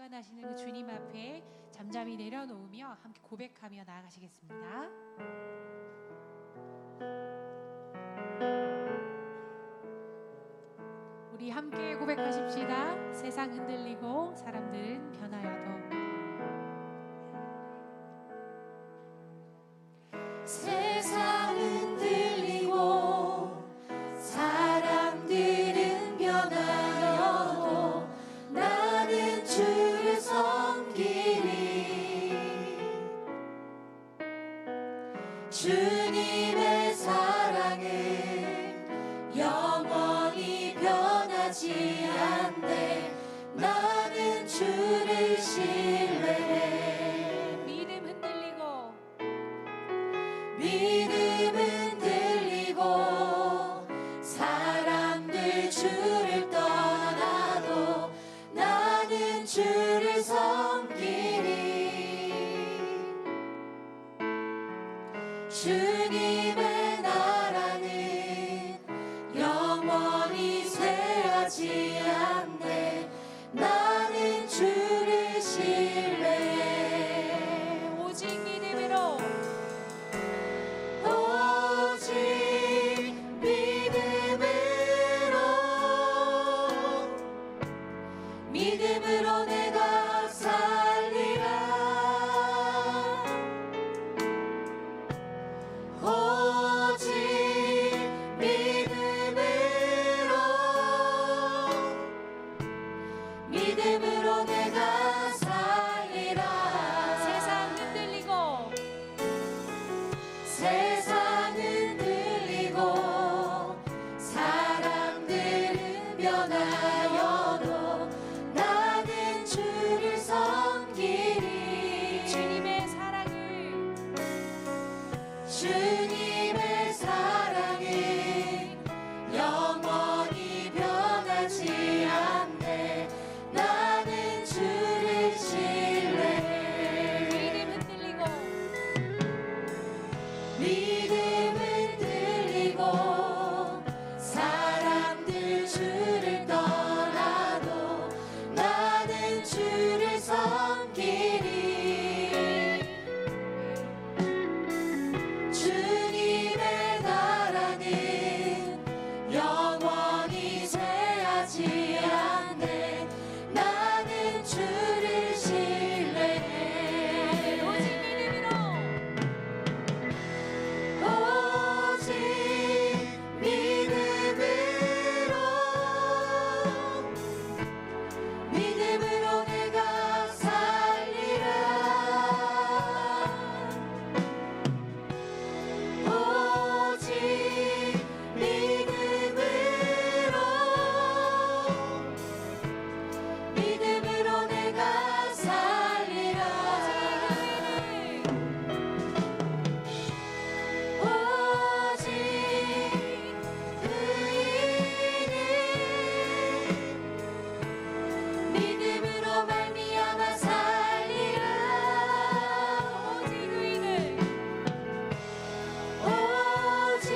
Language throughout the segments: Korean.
주관하시는 그 주님 앞에 잠잠히 내려놓으며 함께 고백하며 나아가시겠습니다. 우리 함께 고백하십시다. 세상 흔들리고 사람들은 변하여도 세상 흔들리고 사람들은 변하여도 나는 주를 섬기리. 주님의 사랑은 영원히 변하지 않네. 나는 주를 신뢰해. 믿음 흔들리고 사람들 주를 떠나도 나는 주를 섬기리. 주님의 나라는 영원히 쇠하지 않네. 나는 주를 신뢰해. 오직 믿음으로 믿음으로 내가 살리라. 오직 믿음으로 내가 살리라. 세상 흔들리고 사람들은 변하여도 나는 주를 섬기리. 주님의 사랑은 영원히 변하지 않네. 나는 주를 신뢰해. 믿음 흔들리고 사람들 주를 떠나도 나는 주를 섬기리. 주님의 나라는 영원히 쇠하지 않네. 나는 주를 신뢰해. 오직 믿음으로 내가 살리라. 오직 믿음으로 내가 살리라. 오직 의인은 믿음으로 말미암아 살리라. 오직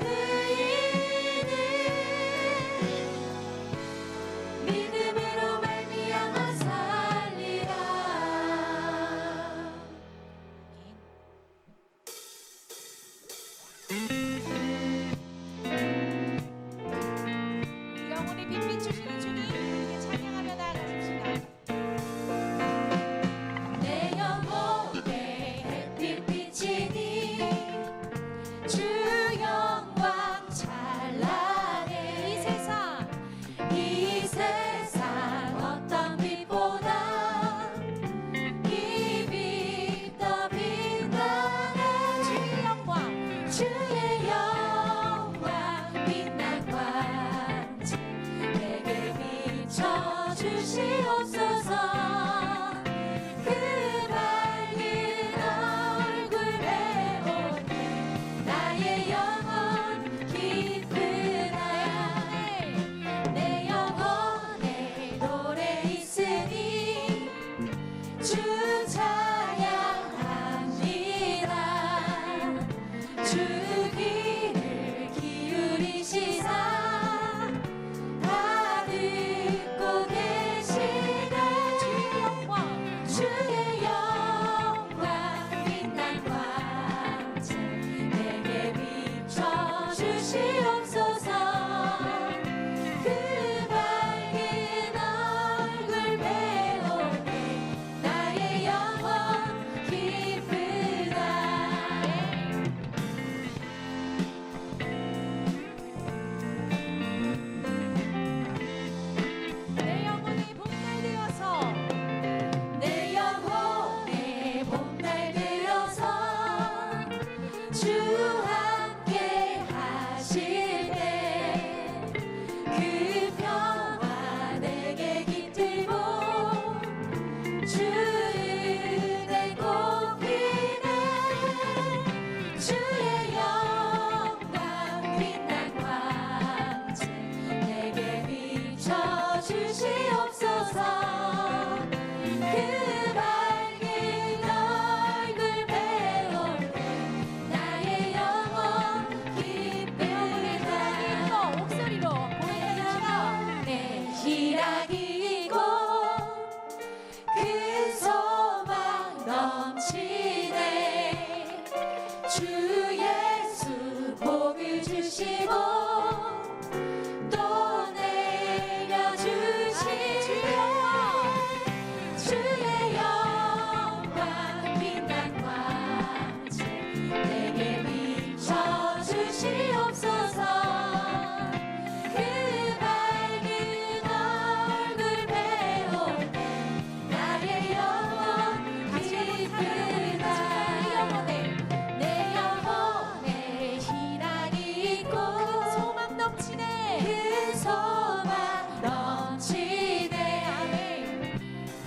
의인은 믿음으로 말미암아 살리라. 영혼이 빛 주시는 주님 우리에게 찬양하며 나아가십시다. 내 영혼에 햇빛 비치니 주 영광 찬란해. 이 세상 어떤 빛보다 이 빛 더 빛나네. 주의 영광 빛난 광채 내게 비춰주시옵소서. 그 밝은 얼굴 배우네 나의 영혼 기쁘나야. 내 영혼에 노래 있으니 주 찬양합니다. 주 귀를 기울이시사 다 듣고 계시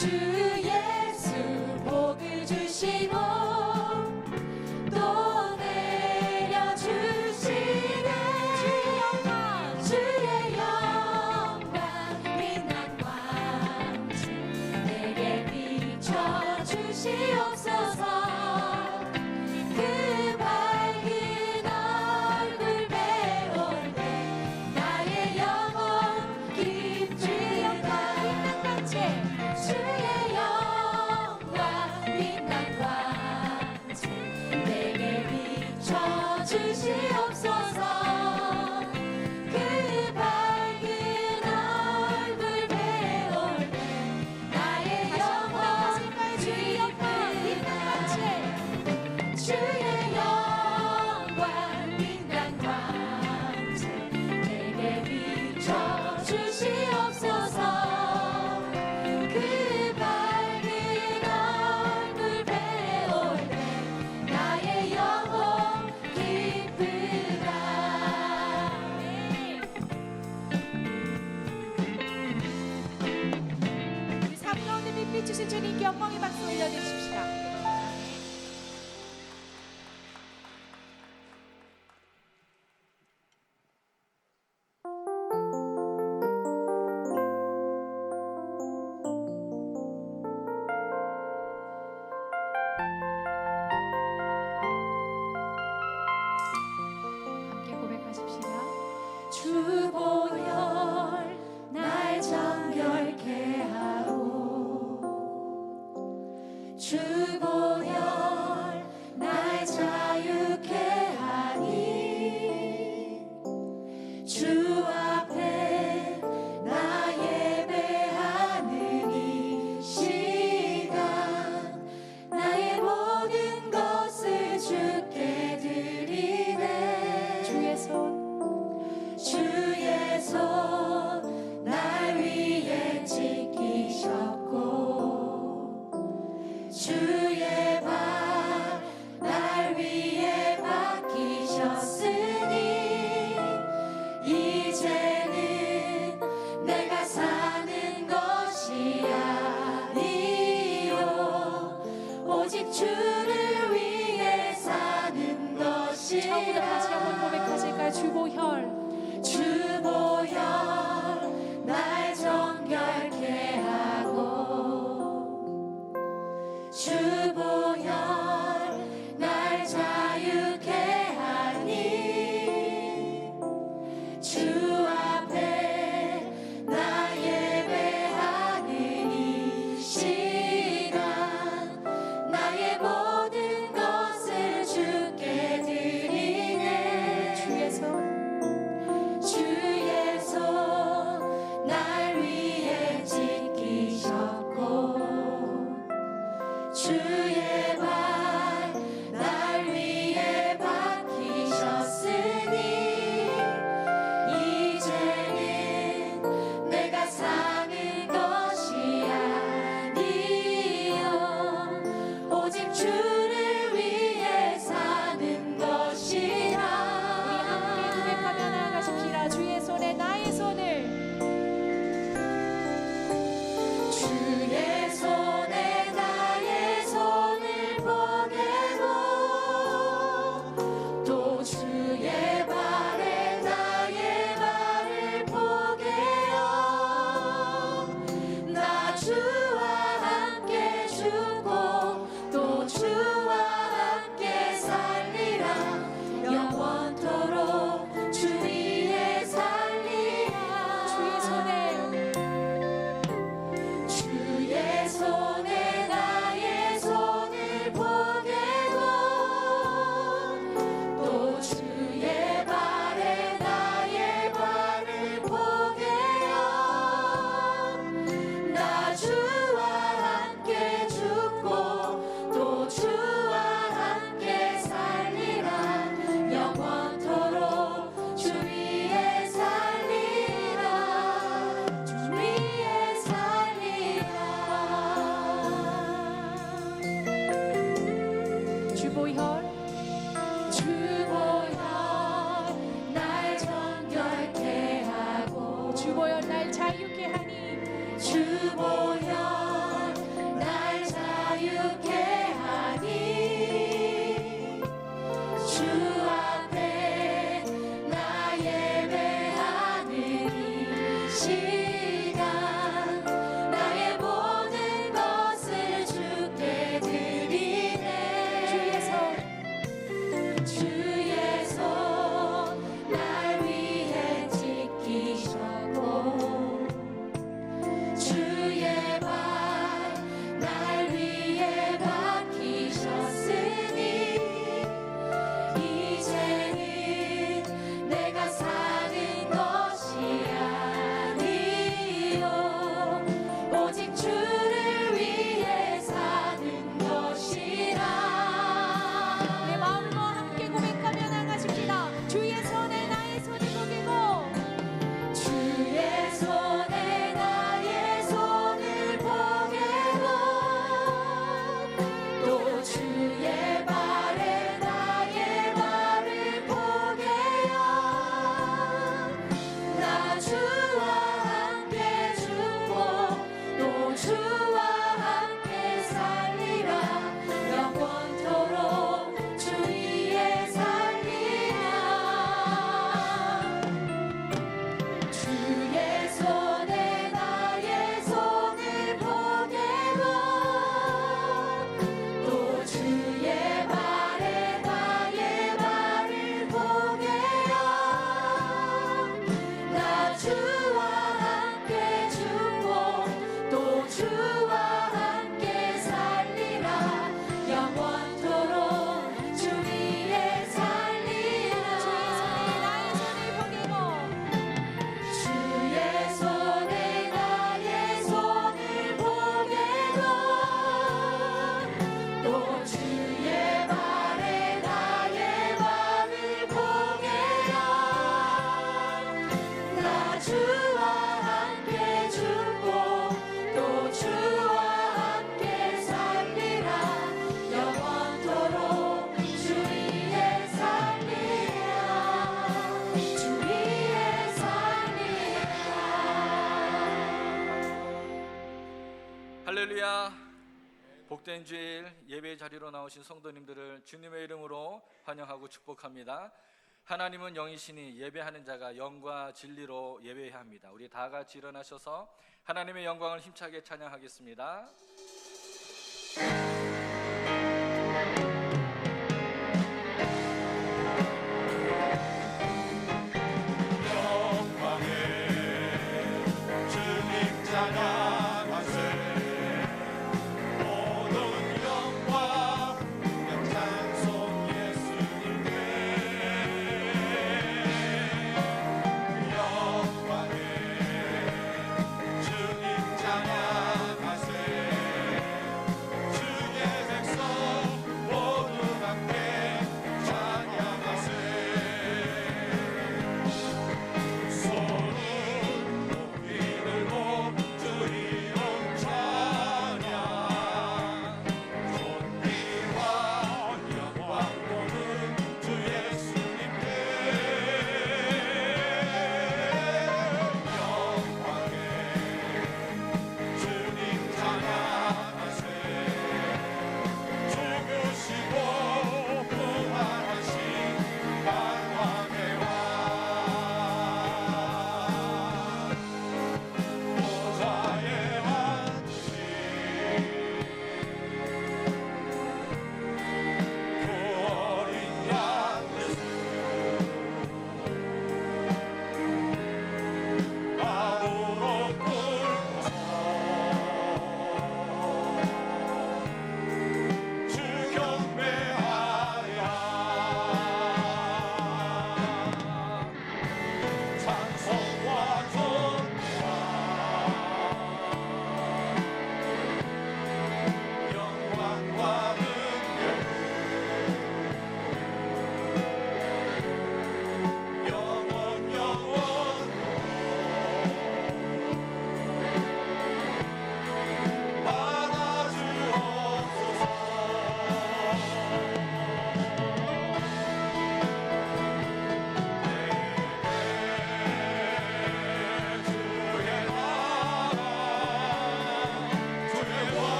주 예수 복을 주시고 또 내려주시네 주의 영광 빛난 광채 내게 비춰주시옵소서 그 밝은 얼굴 배울 때 나의 영혼 기쁘다 주의 영광 빛난 광채 내게 비춰주시옵소서 그 밝은 얼굴 배울 때 나의 영혼 기쁘다 주의 영광 빛난 광채 내게 비춰주시옵소서 그 밝은 얼굴 배울 때 나의 영혼 기쁘다. 우리 삶 가운데 빛 주신 주님께 영광의 박수 올려드립시다. 함께 고백하십시다. 주 보혈 날 정결케 하고 주 보혈 날 자유케 하니 주 앞에 나 예배하는 이 시간 나의 모든 것을 주께 드리네 주의 손 날 위해 지키셨고 주의 발 날 위해 박히셨으니 이제는 내가 사는 것이 아니요 오직 주를 위해 사는 것이 처음부터 다시 한번 고백하실까요? 주보혈 주 보혈 날 정결케 하고 주 보혈 날 자유케 하니 주 앞에 나 예배하는 이 시간 나의 모든 것을 주께 드리네 주의 손 주의 손 날 위해 지키셨고 주의 발 날 위해 박히셨으니 이제는 내가 사는 것이 아니요 오직 주를 위해 사는 것이라 함께 고백하며 나아가십시다. 주의 손에 나의 손을 주의 손에 나의 손을 보내고 또 주의 발에 나의 발을 포개어 나 주와 함께 죽고 또 주와 함께 살리라 영원토록 주 위에 살리라 주의 손에 주의 손에 나의 손을 보내고 또 주의 발에 나의 발을 포개어 나 주 할렐루야. 복된 주일 예배 자리로 나오신 성도님들을 주님의 이름으로 환영하고 축복합니다. 하나님은 영이시니 예배하는 자가 영과 진리로 예배해야 합니다. 우리 다 같이 일어나셔서 하나님의 영광을 힘차게 찬양하겠습니다.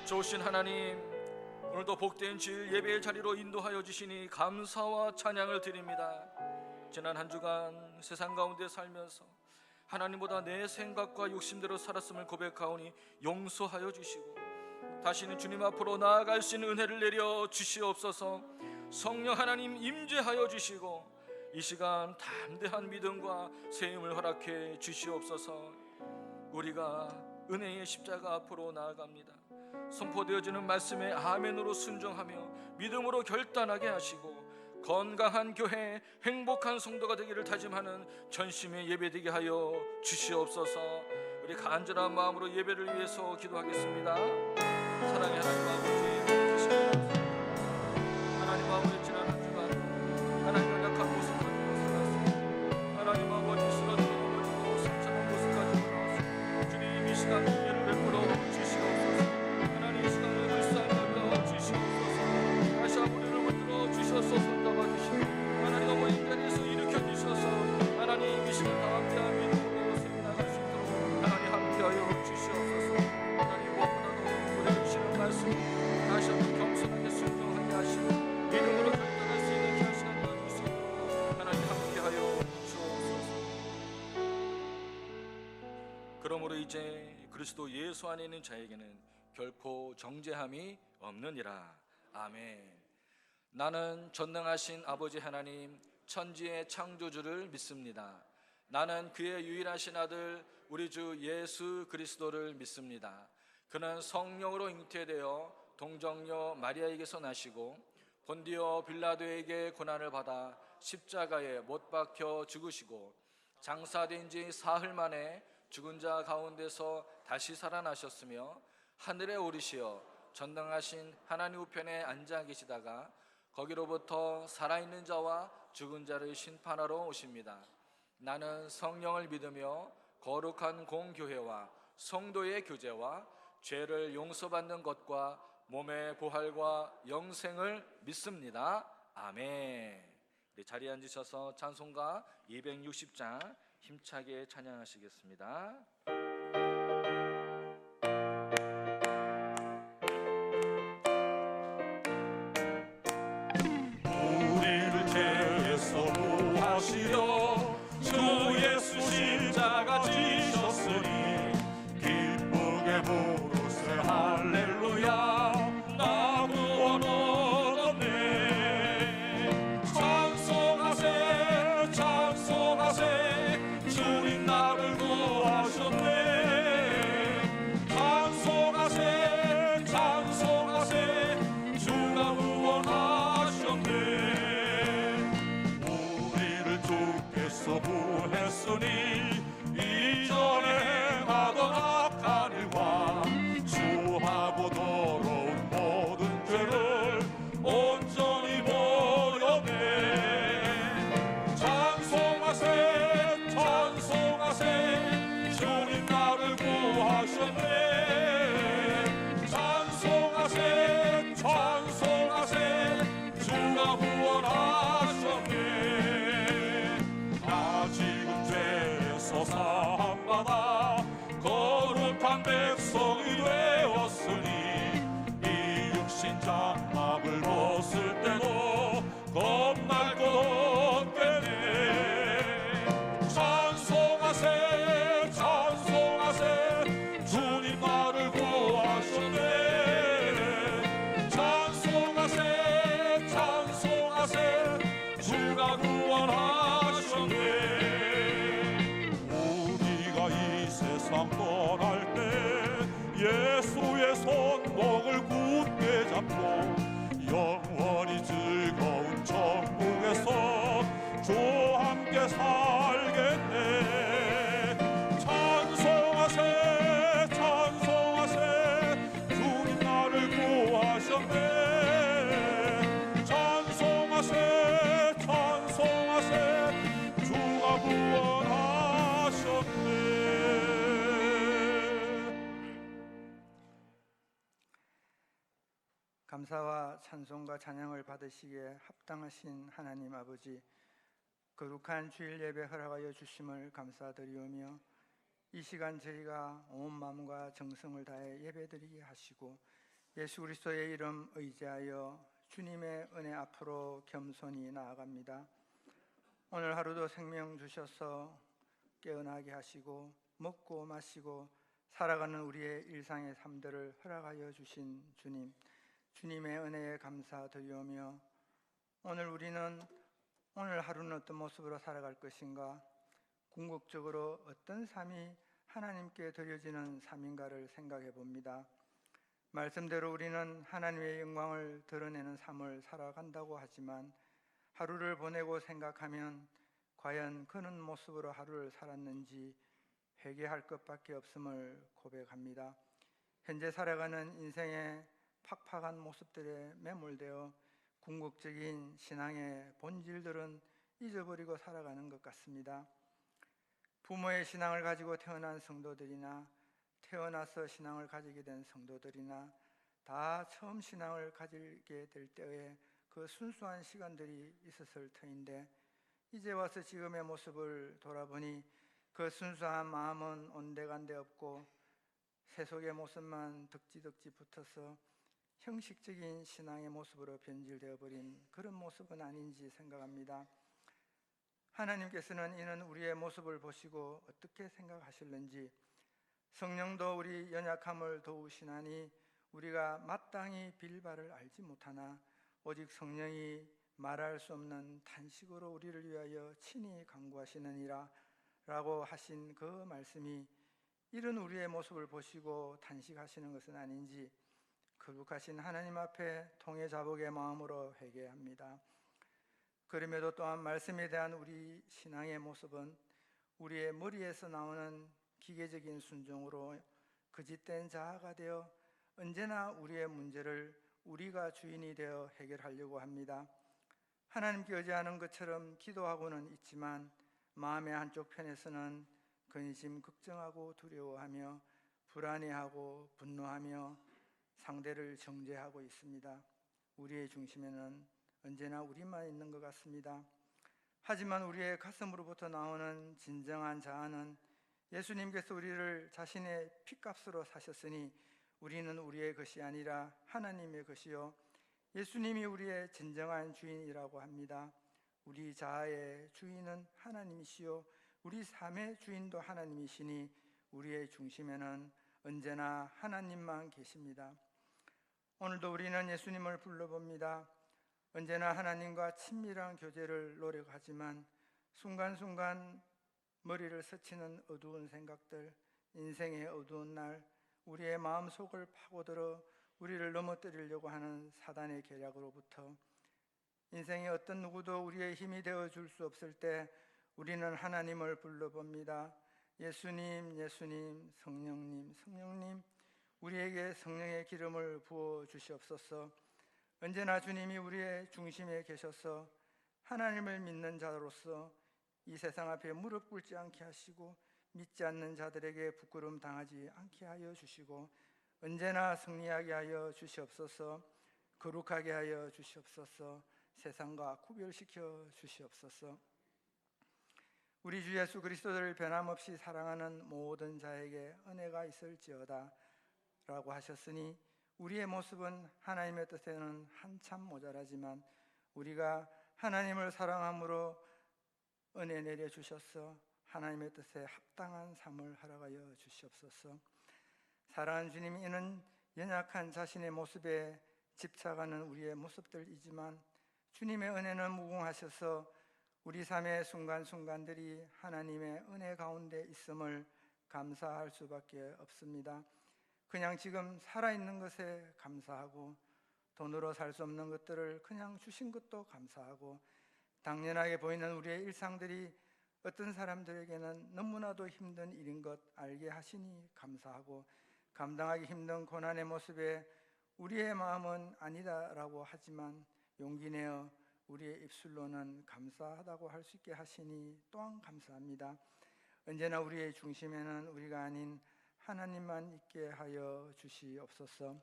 좋으신 하나님, 오늘도 복된 주일 예배의 자리로 인도하여 주시니 감사와 찬양을 드립니다. 지난 한 주간 세상 가운데 살면서 하나님보다 내 생각과 욕심대로 살았음을 고백하오니 용서하여 주시고 다시는 주님 앞으로 나아갈 수 있는 은혜를 내려 주시옵소서. 성령 하나님 임재하여 주시고 이 시간 담대한 믿음과 세움을 허락해 주시옵소서. 우리가 은혜의 십자가 앞으로 나아갑니다. 선포되어지는 말씀에 아멘으로 순종하며 믿음으로 결단하게 하시고 건강한 교회, 행복한 성도가 되기를 다짐하는 전심의 예배되게 하여 주시옵소서. 우리 간절한 마음으로 예배를 위해서 기도하겠습니다. 사랑의 하나님 아버지, 하나님 아버지, 지난 한 주간 하나님을 약한 모습 가지고 살았습니다. 하나님 아버지, 쓰러지고 넘어지고 상처난 모습 가지고 나왔습니다. 주님 이 시간 은혜를 베풀어 주시옵소서. 하나님 이 시간을 불쌍하여 주시옵소서. 다시 우리를 붙들어 주셔서 손잡아 주시고 하나님 어머니 자리에서 일으켜 주셔서 하나님 이 시간 담대한 믿음으로 세워나갈 수 있도록 하나님 함께하여 주시옵소서. 하나님 무엇보다도 우리에게 주시는 말씀 다시 한번 겸손하게 순종하게 하시고 믿음으로 결단할 수 있는 귀한 시간 되어주시고 하나님 함께하여 주옵소서. 그러므로 이제 그리스도 예수 안에 있는 자에게는 결코 정죄함이 없느니라. 아멘. 나는 전능하신 아버지 하나님 천지의 창조주를 믿습니다. 나는 그의 유일하신 아들 우리 주 예수 그리스도를 믿습니다. 그는 성령으로 잉태되어 동정녀 마리아에게서 나시고 본디오 빌라도에게 고난을 받아 십자가에 못 박혀 죽으시고 장사된 지 사흘 만에 죽은 자 가운데서 다시 살아나셨으며 하늘에 오르시어 전능하신 하나님 우편에 앉아 계시다가 거기로부터 살아있는 자와 죽은 자를 심판하러 오십니다. 나는 성령을 믿으며 거룩한 공교회와 성도의 교제와 죄를 용서받는 것과 몸의 부활과 영생을 믿습니다. 아멘. 우리 자리에 앉으셔서 찬송가 260장 힘차게 찬양하시겠습니다. 우리를 죄에서 구하시려 주 예수 십자가 지셨으니 기쁘게 부르세 할렐루야 나 구원 얻었네. 찬송하세 찬송하세 주님 나를 구하셨네. 찬송하세 찬송하세 주가 구원하셨네. 우리를 주께서 구했으니 이전에 행하던 악한 일과 주하고 더러운 모든 죄를 온전히 버렸네. 찬송하세 찬송하세 주님 나를 구하셨네. 찬송하세 찬송하세 주가 구원하셨네. 아직은 죄에서 사함받아 거룩한 백성이 되었으니 이 육신 장막을 벗을 때도 겁날 것 없겠네. 찬송하세 찬송하세 주님 나를 구하셨네. 찬송하세 찬송하세 주가 구원하셨네. 우리가 이 세상 떠날 때 예수의 손목을 굳게 잡고 영원히 즐거운 천국에서 주와 함께 살겠네. 찬송하세 찬송하세 주님 나를 구하셨네. 찬송하세 찬송하세 주가 구원하셨네. 감사와 찬송과 찬양을 받으시기에 합당하신 하나님 아버지, 거룩한 주일 예배 허락하여 주심을 감사드리오며 이 시간 저희가 온 마음과 정성을 다해 예배드리게 하시고 예수 그리스도의 이름 의지하여 주님의 은혜 앞으로 겸손히 나아갑니다. 오늘 하루도 생명 주셔서 깨어나게 하시고 먹고 마시고 살아가는 우리의 일상의 삶들을 허락하여 주신 주님, 주님의 은혜에 감사드리오며 오늘 우리는 오늘 하루는 어떤 모습으로 살아갈 것인가, 궁극적으로 어떤 삶이 하나님께 드려지는 삶인가를 생각해 봅니다. 말씀대로 우리는 하나님의 영광을 드러내는 삶을 살아간다고 하지만 하루를 보내고 생각하면 과연 그런 모습으로 하루를 살았는지 회개할 것밖에 없음을 고백합니다. 현재 살아가는 인생의 팍팍한 모습들에 매몰되어 궁극적인 신앙의 본질들은 잊어버리고 살아가는 것 같습니다. 부모의 신앙을 가지고 태어난 성도들이나 태어나서 신앙을 가지게 된 성도들이나 다 처음 신앙을 가지게 될 때의 그 순수한 시간들이 있었을 터인데 이제 와서 지금의 모습을 돌아보니 그 순수한 마음은 온데간데 없고 세속의 모습만 덕지덕지 붙어서 형식적인 신앙의 모습으로 변질되어 버린 그런 모습은 아닌지 생각합니다. 하나님께서는 이는 우리의 모습을 보시고 어떻게 생각하실는지, 성령도 우리 연약함을 도우시나니 우리가 마땅히 빌 바를 알지 못하나 오직 성령이 말할 수 없는 탄식으로 우리를 위하여 친히 간구하시느니라 라고 하신 그 말씀이 이런 우리의 모습을 보시고 탄식하시는 것은 아닌지 거룩하신 하나님 앞에 통회자복의 마음으로 회개합니다. 그럼에도 또한 말씀에 대한 우리 신앙의 모습은 우리의 머리에서 나오는 기계적인 순종으로 거짓된 자아가 되어 언제나 우리의 문제를 우리가 주인이 되어 해결하려고 합니다. 하나님께 의지하는 것처럼 기도하고는 있지만 마음의 한쪽 편에서는 근심, 걱정하고 두려워하며 불안해하고 분노하며 상대를 정죄하고 있습니다. 우리의 중심에는 언제나 우리만 있는 것 같습니다. 하지만 우리의 가슴으로부터 나오는 진정한 자아는 예수님께서 우리를 자신의 피값으로 사셨으니 우리는 우리의 것이 아니라 하나님의 것이요 예수님이 우리의 진정한 주인이라고 합니다. 우리 자아의 주인은 하나님이시요 우리 삶의 주인도 하나님이시니 우리의 중심에는 언제나 하나님만 계십니다. 오늘도 우리는 예수님을 불러봅니다. 언제나 하나님과 친밀한 교제를 노력하지만 순간순간 머리를 스치는 어두운 생각들, 인생의 어두운 날, 우리의 마음속을 파고들어 우리를 넘어뜨리려고 하는 사단의 계략으로부터 인생의 어떤 누구도 우리의 힘이 되어줄 수 없을 때 우리는 하나님을 불러봅니다. 예수님, 예수님, 성령님, 성령님, 우리에게 성령의 기름을 부어 주시옵소서. 언제나 주님이 우리의 중심에 계셔서 하나님을 믿는 자로서 이 세상 앞에 무릎 꿇지 않게 하시고 믿지 않는 자들에게 부끄러움 당하지 않게 하여 주시고 언제나 승리하게 하여 주시옵소서. 거룩하게 하여 주시옵소서. 세상과 구별시켜 주시옵소서. 우리 주 예수 그리스도를 변함없이 사랑하는 모든 자에게 은혜가 있을지어다 라고 하셨으니 우리의 모습은 하나님의 뜻에는 한참 모자라지만 우리가 하나님을 사랑함으로 은혜 내려주셔서 하나님의 뜻에 합당한 삶을 하라가여 주시옵소서. 사랑하는 주님, 이는 연약한 자신의 모습에 집착하는 우리의 모습들이지만 주님의 은혜는 무궁하셔서 우리 삶의 순간순간들이 하나님의 은혜 가운데 있음을 감사할 수밖에 없습니다. 그냥 지금 살아있는 것에 감사하고 돈으로 살 수 없는 것들을 그냥 주신 것도 감사하고 당연하게 보이는 우리의 일상들이 어떤 사람들에게는 너무나도 힘든 일인 것 알게 하시니 감사하고 감당하기 힘든 고난의 모습에 우리의 마음은 아니다라고 하지만 용기 내어 우리의 입술로는 감사하다고 할 수 있게 하시니 또한 감사합니다. 언제나 우리의 중심에는 우리가 아닌 하나님만 있게 하여 주시옵소서.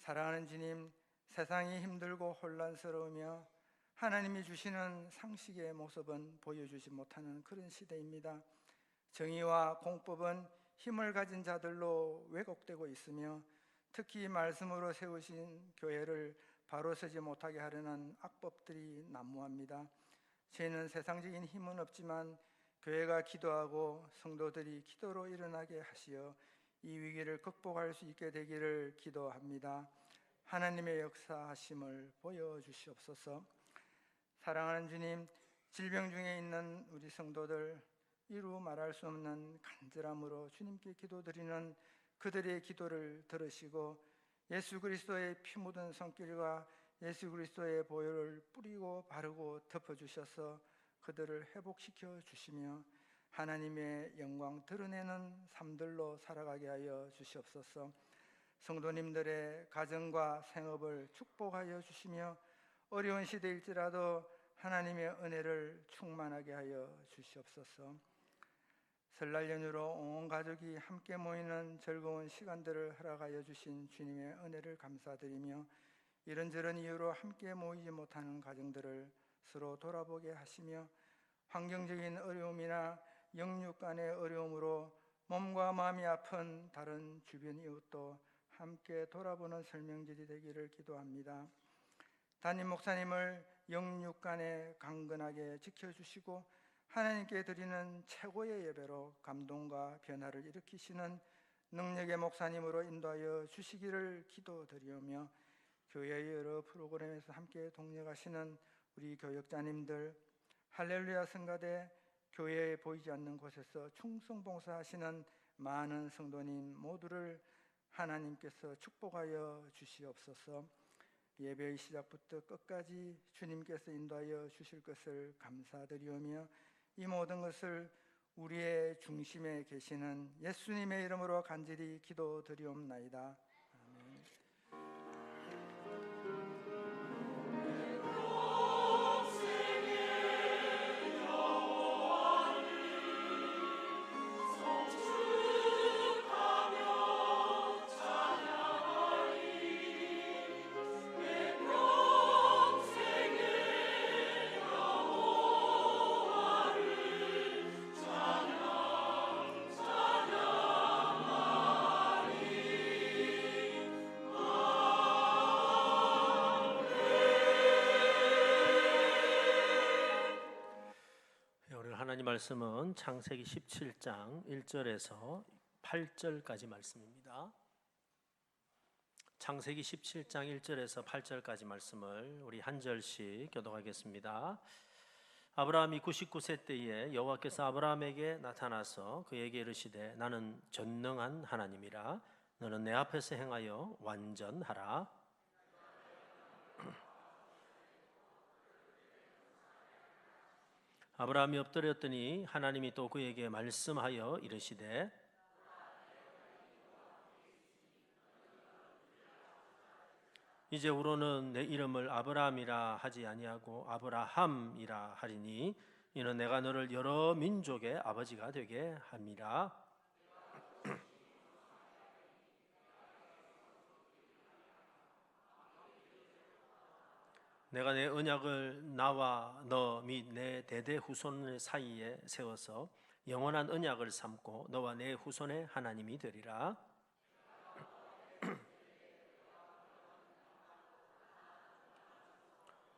사랑하는 주님, 세상이 힘들고 혼란스러우며 하나님이 주시는 상식의 모습은 보여주지 못하는 그런 시대입니다. 정의와 공법은 힘을 가진 자들로 왜곡되고 있으며 특히 말씀으로 세우신 교회를 바로 서지 못하게 하려는 악법들이 난무합니다. 저희는 세상적인 힘은 없지만 교회가 기도하고 성도들이 기도로 일어나게 하시어 이 위기를 극복할 수 있게 되기를 기도합니다. 하나님의 역사하심을 보여주시옵소서. 사랑하는 주님, 질병 중에 있는 우리 성도들 이루 말할 수 없는 간절함으로 주님께 기도드리는 그들의 기도를 들으시고 예수 그리스도의 피 묻은 손길과 예수 그리스도의 보혈을 뿌리고 바르고 덮어주셔서 그들을 회복시켜 주시며 하나님의 영광 드러내는 삶들로 살아가게 하여 주시옵소서. 성도님들의 가정과 생업을 축복하여 주시며 어려운 시대일지라도 하나님의 은혜를 충만하게 하여 주시옵소서. 설날 연휴로 온 가족이 함께 모이는 즐거운 시간들을 허락하여 주신 주님의 은혜를 감사드리며 이런저런 이유로 함께 모이지 못하는 가정들을 서로 돌아보게 하시며 환경적인 어려움이나 영육 간의 어려움으로 몸과 마음이 아픈 다른 주변 이웃도 함께 돌아보는 설명절이 되기를 기도합니다. 담임 목사님을 영육 간에 강건하게 지켜주시고 하나님께 드리는 최고의 예배로 감동과 변화를 일으키시는 능력의 목사님으로 인도하여 주시기를 기도드리오며 교회의 여러 프로그램에서 함께 동력하시는 우리 교역자님들, 할렐루야 성가대, 교회에 보이지 않는 곳에서 충성봉사하시는 많은 성도님 모두를 하나님께서 축복하여 주시옵소서. 예배의 시작부터 끝까지 주님께서 인도하여 주실 것을 감사드리오며 이 모든 것을 우리의 중심에 계시는 예수님의 이름으로 간절히 기도드리옵나이다. 아멘. 하나님 말씀은 창세기 17장 1절에서 8절까지 말씀입니다. 창세기 17장 1절에서 8절까지 말씀을 우리 한 절씩 교독하겠습니다. 아브라함이 99세 때에 여호와께서 아브라함에게 나타나서 그에게 이르시되 나는 전능한 하나님이라 너는 내 앞에서 행하여 완전하라. 아브라함이 엎드렸더니 하나님이 또 그에게 말씀하여 이르시되 이제후로는 내 이름을 아브라함이라 하지 아니하고 아브라함이라 하리니 이는 내가 너를 여러 민족의 아버지가 되게 함이라. 내가 내 언약을 나와 너 및 내 대대 후손 사이에 세워서 영원한 언약을 삼고 너와 내 후손의 하나님이 되리라.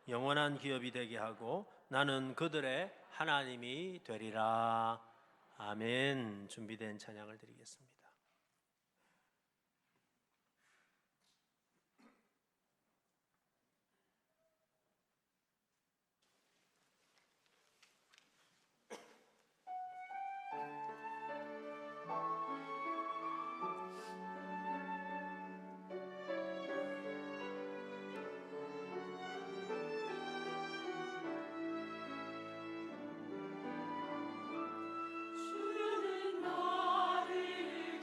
영원한 기업이 되게 하고 나는 그들의 하나님이 되리라. 아멘. 준비된 찬양을 드리겠습니다. 주는 나를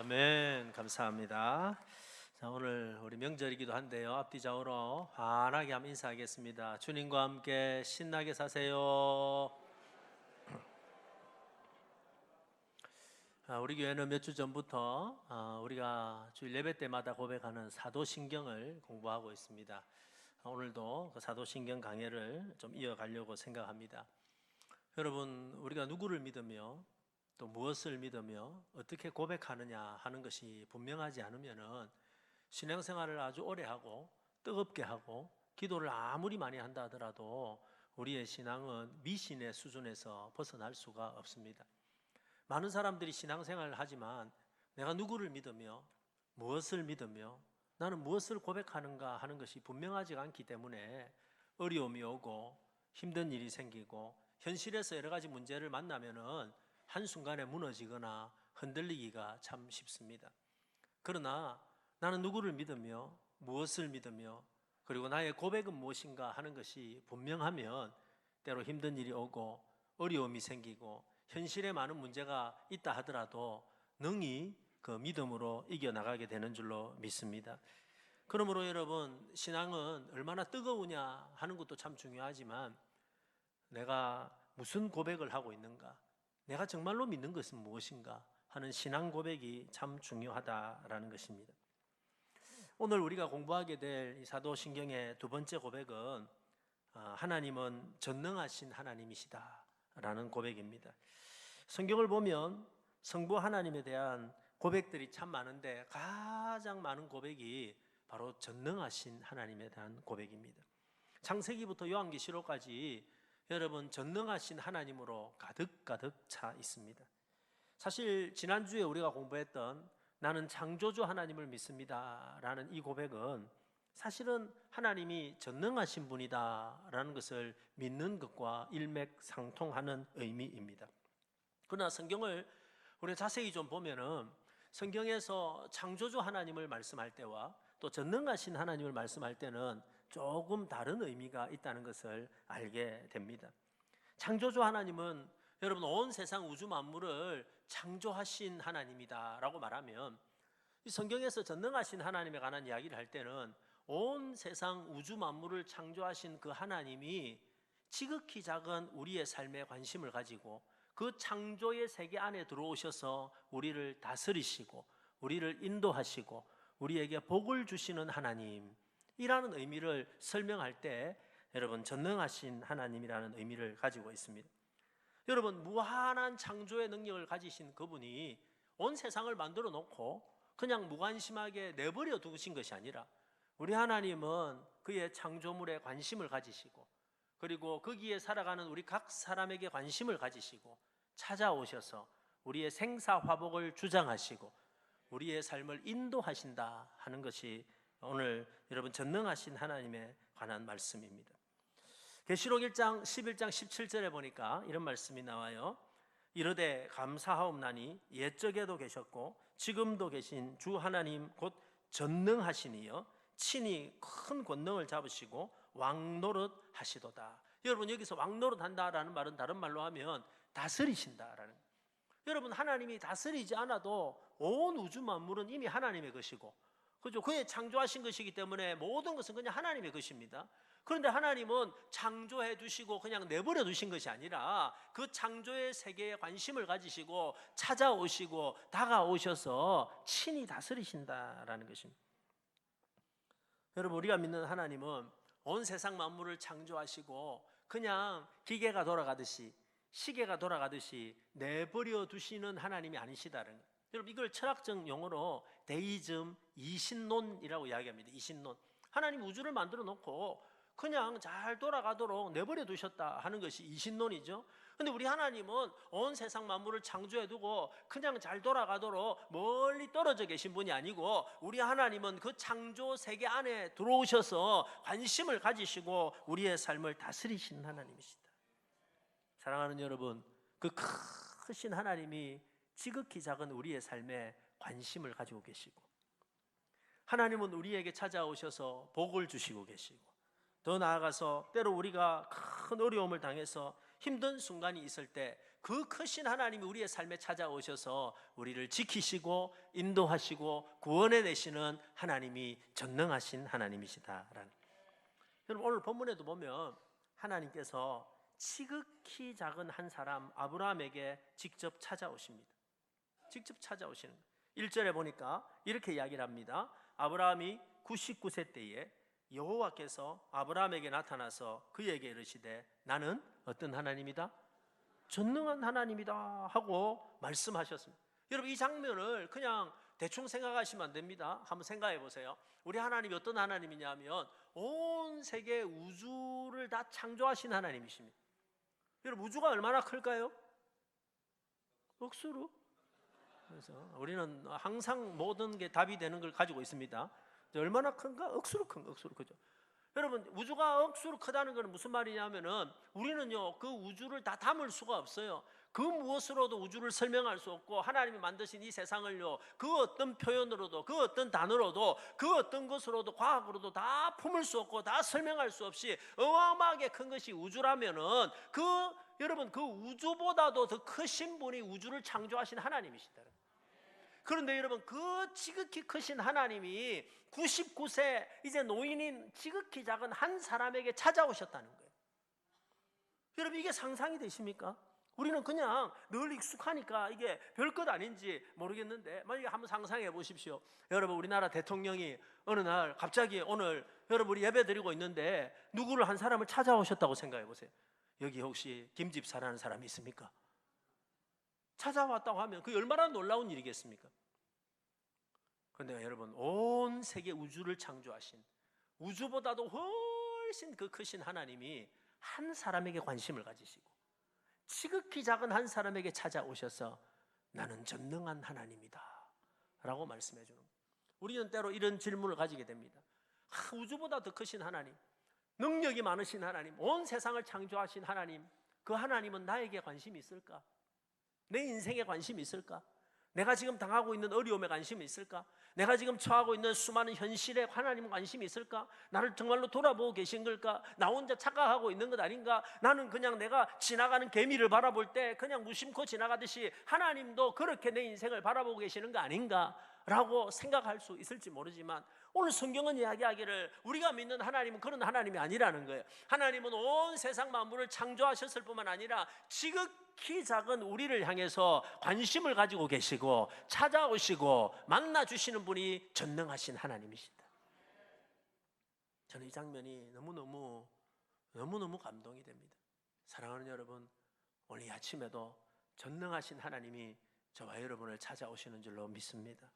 아멘. 감사합니다. 자, 오늘 우리 명절이기도 한데요. 앞뒤 좌우로 환하게 한번 인사하겠습니다. 주님과 함께 신나게 사세요. 우리 교회는 몇 주 전부터 우리가 주일 예배 때마다 고백하는 사도신경을 공부하고 있습니다. 오늘도 그 사도신경 강해를 좀 이어가려고 생각합니다. 여러분, 우리가 누구를 믿으며 또 무엇을 믿으며 어떻게 고백하느냐 하는 것이 분명하지 않으면은 신앙생활을 아주 오래 하고 뜨겁게 하고 기도를 아무리 많이 한다 하더라도 우리의 신앙은 미신의 수준에서 벗어날 수가 없습니다. 많은 사람들이 신앙생활을 하지만 내가 누구를 믿으며 무엇을 믿으며 나는 무엇을 고백하는가 하는 것이 분명하지 않기 때문에 어려움이 오고 힘든 일이 생기고 현실에서 여러 가지 문제를 만나면은 한순간에 무너지거나 흔들리기가 참 쉽습니다. 그러나 나는 누구를 믿으며 무엇을 믿으며 그리고 나의 고백은 무엇인가 하는 것이 분명하면 때로 힘든 일이 오고 어려움이 생기고 현실에 많은 문제가 있다 하더라도 능히 그 믿음으로 이겨나가게 되는 줄로 믿습니다. 그러므로 여러분, 신앙은 얼마나 뜨거우냐 하는 것도 참 중요하지만 내가 무슨 고백을 하고 있는가, 내가 정말로 믿는 것은 무엇인가 하는 신앙 고백이 참 중요하다라는 것입니다. 오늘 우리가 공부하게 될 이 사도신경의 두 번째 고백은 하나님은 전능하신 하나님이시다라는 고백입니다. 성경을 보면 성부 하나님에 대한 고백들이 참 많은데 가장 많은 고백이 바로 전능하신 하나님에 대한 고백입니다. 창세기부터 요한계시록까지 여러분, 전능하신 하나님으로 가득 차 있습니다. 사실 지난주에 우리가 공부했던 나는 창조주 하나님을 믿습니다 라는 이 고백은 사실은 하나님이 전능하신 분이다 라는 것을 믿는 것과 일맥상통하는 의미입니다. 그러나 성경을 우리가 자세히 좀 보면은 성경에서 창조주 하나님을 말씀할 때와 또 전능하신 하나님을 말씀할 때는 조금 다른 의미가 있다는 것을 알게 됩니다. 창조주 하나님은 여러분 온 세상 우주 만물을 창조하신 하나님이다 라고 말하면 이 성경에서 전능하신 하나님에 관한 이야기를 할 때는 온 세상 우주 만물을 창조하신 그 하나님이 지극히 작은 우리의 삶에 관심을 가지고 그 창조의 세계 안에 들어오셔서 우리를 다스리시고 우리를 인도하시고 우리에게 복을 주시는 하나님이라는 의미를 설명할 때 여러분 전능하신 하나님이라는 의미를 가지고 있습니다. 여러분, 무한한 창조의 능력을 가지신 그분이 온 세상을 만들어 놓고 그냥 무관심하게 내버려 두신 것이 아니라 우리 하나님은 그의 창조물에 관심을 가지시고 그리고 거기에 살아가는 우리 각 사람에게 관심을 가지시고 찾아오셔서 우리의 생사화복을 주장하시고 우리의 삶을 인도하신다 하는 것이 오늘 여러분 전능하신 하나님에 관한 말씀입니다. 계시록 1장 11장 17절에 보니까 이런 말씀이 나와요. 이르되 감사하옵나니 옛적에도 계셨고 지금도 계신 주 하나님 곧 전능하시니여 친히 큰 권능을 잡으시고 왕노릇 하시도다. 여러분, 여기서 왕노릇 한다라는 말은 다른 말로 하면 다스리신다라는. 여러분, 하나님이 다스리지 않아도 온 우주 만물은 이미 하나님의 것이고, 그죠? 그의 창조하신 것이기 때문에 모든 것은 그냥 하나님의 것입니다. 그런데 하나님은 창조해 두시고 그냥 내버려 두신 것이 아니라 그 창조의 세계에 관심을 가지시고 찾아오시고 다가오셔서 친히 다스리신다라는 것입니다. 여러분, 우리가 믿는 하나님은 온 세상 만물을 창조하시고 그냥 기계가 돌아가듯이 시계가 돌아가듯이 내버려 두시는 하나님이 아니시다는 거예요. 여러분, 이걸 철학적 용어로 데이즘, 이신론이라고 이야기합니다. 이신론. 하나님 우주를 만들어 놓고 그냥 잘 돌아가도록 내버려 두셨다 하는 것이 이신론이죠. 근데 우리 하나님은 온 세상 만물을 창조해 두고 그냥 잘 돌아가도록 멀리 떨어져 계신 분이 아니고 우리 하나님은 그 창조 세계 안에 들어오셔서 관심을 가지시고 우리의 삶을 다스리시는 하나님이시다. 사랑하는 여러분, 그 크신 하나님이 지극히 작은 우리의 삶에 관심을 가지고 계시고 하나님은 우리에게 찾아오셔서 복을 주시고 계시고 더 나아가서 때로 우리가 큰 어려움을 당해서 힘든 순간이 있을 때 그 크신 하나님이 우리의 삶에 찾아오셔서 우리를 지키시고 인도하시고 구원해 내시는 하나님이 전능하신 하나님이시다라는. 여러분 오늘 본문에도 보면 하나님께서 지극히 작은 한 사람 아브라함에게 직접 찾아오십니다. 직접 찾아오시는 거예요. 1절에 보니까 이렇게 이야기를 합니다. 아브라함이 99세 때에 여호와께서 아브라함에게 나타나서 그에게 이르시되 나는 어떤 하나님이다? 전능한 하나님이다 하고 말씀하셨습니다. 여러분 이 장면을 그냥 대충 생각하시면 안 됩니다. 한번 생각해 보세요. 우리 하나님이 어떤 하나님이냐면 온 세계 우주를 다 창조하신 하나님이십니다. 여러분 우주가 얼마나 클까요? 억수로. 그래서 우리는 항상 모든 게 답이 되는 걸 가지고 있습니다. 얼마나 큰가? 억수로 큰 거, 억수로 크죠. 여러분 우주가 억수로 크다는 것은 무슨 말이냐면은 우리는요 그 우주를 다 담을 수가 없어요. 그 무엇으로도 우주를 설명할 수 없고 하나님이 만드신 이 세상을요 그 어떤 표현으로도 그 어떤 단어로도 그 어떤 것으로도 과학으로도 다 품을 수 없고 다 설명할 수 없이 어마어마하게 큰 것이 우주라면은 여러분 그 우주보다도 더 크신 분이 우주를 창조하신 하나님이시다. 그런데 여러분 그 지극히 크신 하나님이 99세 이제 노인인 지극히 작은 한 사람에게 찾아오셨다는 거예요. 여러분 이게 상상이 되십니까? 우리는 그냥 늘 익숙하니까 이게 별것 아닌지 모르겠는데 만약에 한번 상상해 보십시오. 여러분 우리나라 대통령이 어느 날 갑자기 오늘 여러분 우리 예배 드리고 있는데 누구를 한 사람을 찾아오셨다고 생각해 보세요. 여기 혹시 김집사라는 사람이 있습니까? 찾아왔다고 하면 그게 얼마나 놀라운 일이겠습니까? 그런데 여러분 온 세계 우주를 창조하신 우주보다도 훨씬 그 크신 하나님이 한 사람에게 관심을 가지시고 지극히 작은 한 사람에게 찾아오셔서 나는 전능한 하나님이다 라고 말씀해 주는 거예요. 우리는 때로 이런 질문을 가지게 됩니다. 우주보다 더 크신 하나님, 능력이 많으신 하나님, 온 세상을 창조하신 하나님, 그 하나님은 나에게 관심이 있을까? 내 인생에 관심이 있을까? 내가 지금 당하고 있는 어려움에 관심이 있을까? 내가 지금 처하고 있는 수많은 현실에 하나님 관심이 있을까? 나를 정말로 돌아보고 계신 걸까? 나 혼자 착각하고 있는 것 아닌가? 나는 그냥 내가 지나가는 개미를 바라볼 때 그냥 무심코 지나가듯이 하나님도 그렇게 내 인생을 바라보고 계시는 거 아닌가? 라고 생각할 수 있을지 모르지만 오늘 성경은 이야기하기를 우리가 믿는 하나님은 그런 하나님이 아니라는 거예요. 하나님은 온 세상 만물을 창조하셨을 뿐만 아니라 지극히 작은 우리를 향해서 관심을 가지고 계시고 찾아오시고 만나주시는 분이 전능하신 하나님이시다. 저는 이 장면이 너무너무 감동이 됩니다. 사랑하는 여러분, 오늘 이 아침에도 전능하신 하나님이 저와 여러분을 찾아오시는 줄로 믿습니다.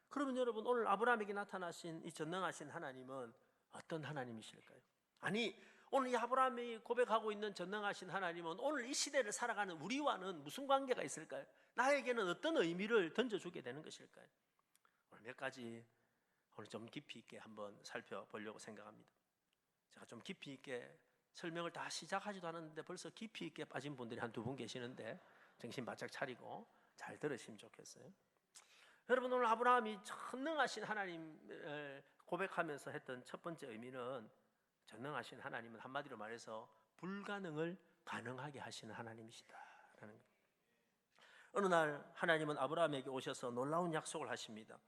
그러면 여러분 오늘 아브라함에게 나타나신 이 전능하신 하나님은 어떤 하나님이실까요? 아니 오늘 이 아브라함이 고백하고 있는 전능하신 하나님은 오늘 이 시대를 살아가는 우리와는 무슨 관계가 있을까요? 나에게는 어떤 의미를 던져주게 되는 것일까요? 오늘 몇 가지 오늘 좀 깊이 있게 한번 살펴보려고 생각합니다. 제가 좀 깊이 있게 설명을 다 시작하지도 않았는데 벌써 깊이 있게 빠진 분들이 한 두 분 계시는데 정신 바짝 차리고 잘 들으시면 좋겠어요. 여러분 오늘 아브라함이 전능하신 하나님을 고백하면서 했던 첫 번째 의미는 전능하신 하나님은 한마디로 말해서 불가능을 가능하게 하시는 하나님이시다라는 거예요. 어느 날 하나님은 아브라함에게 오셔서 놀라운 약속을 하십니다.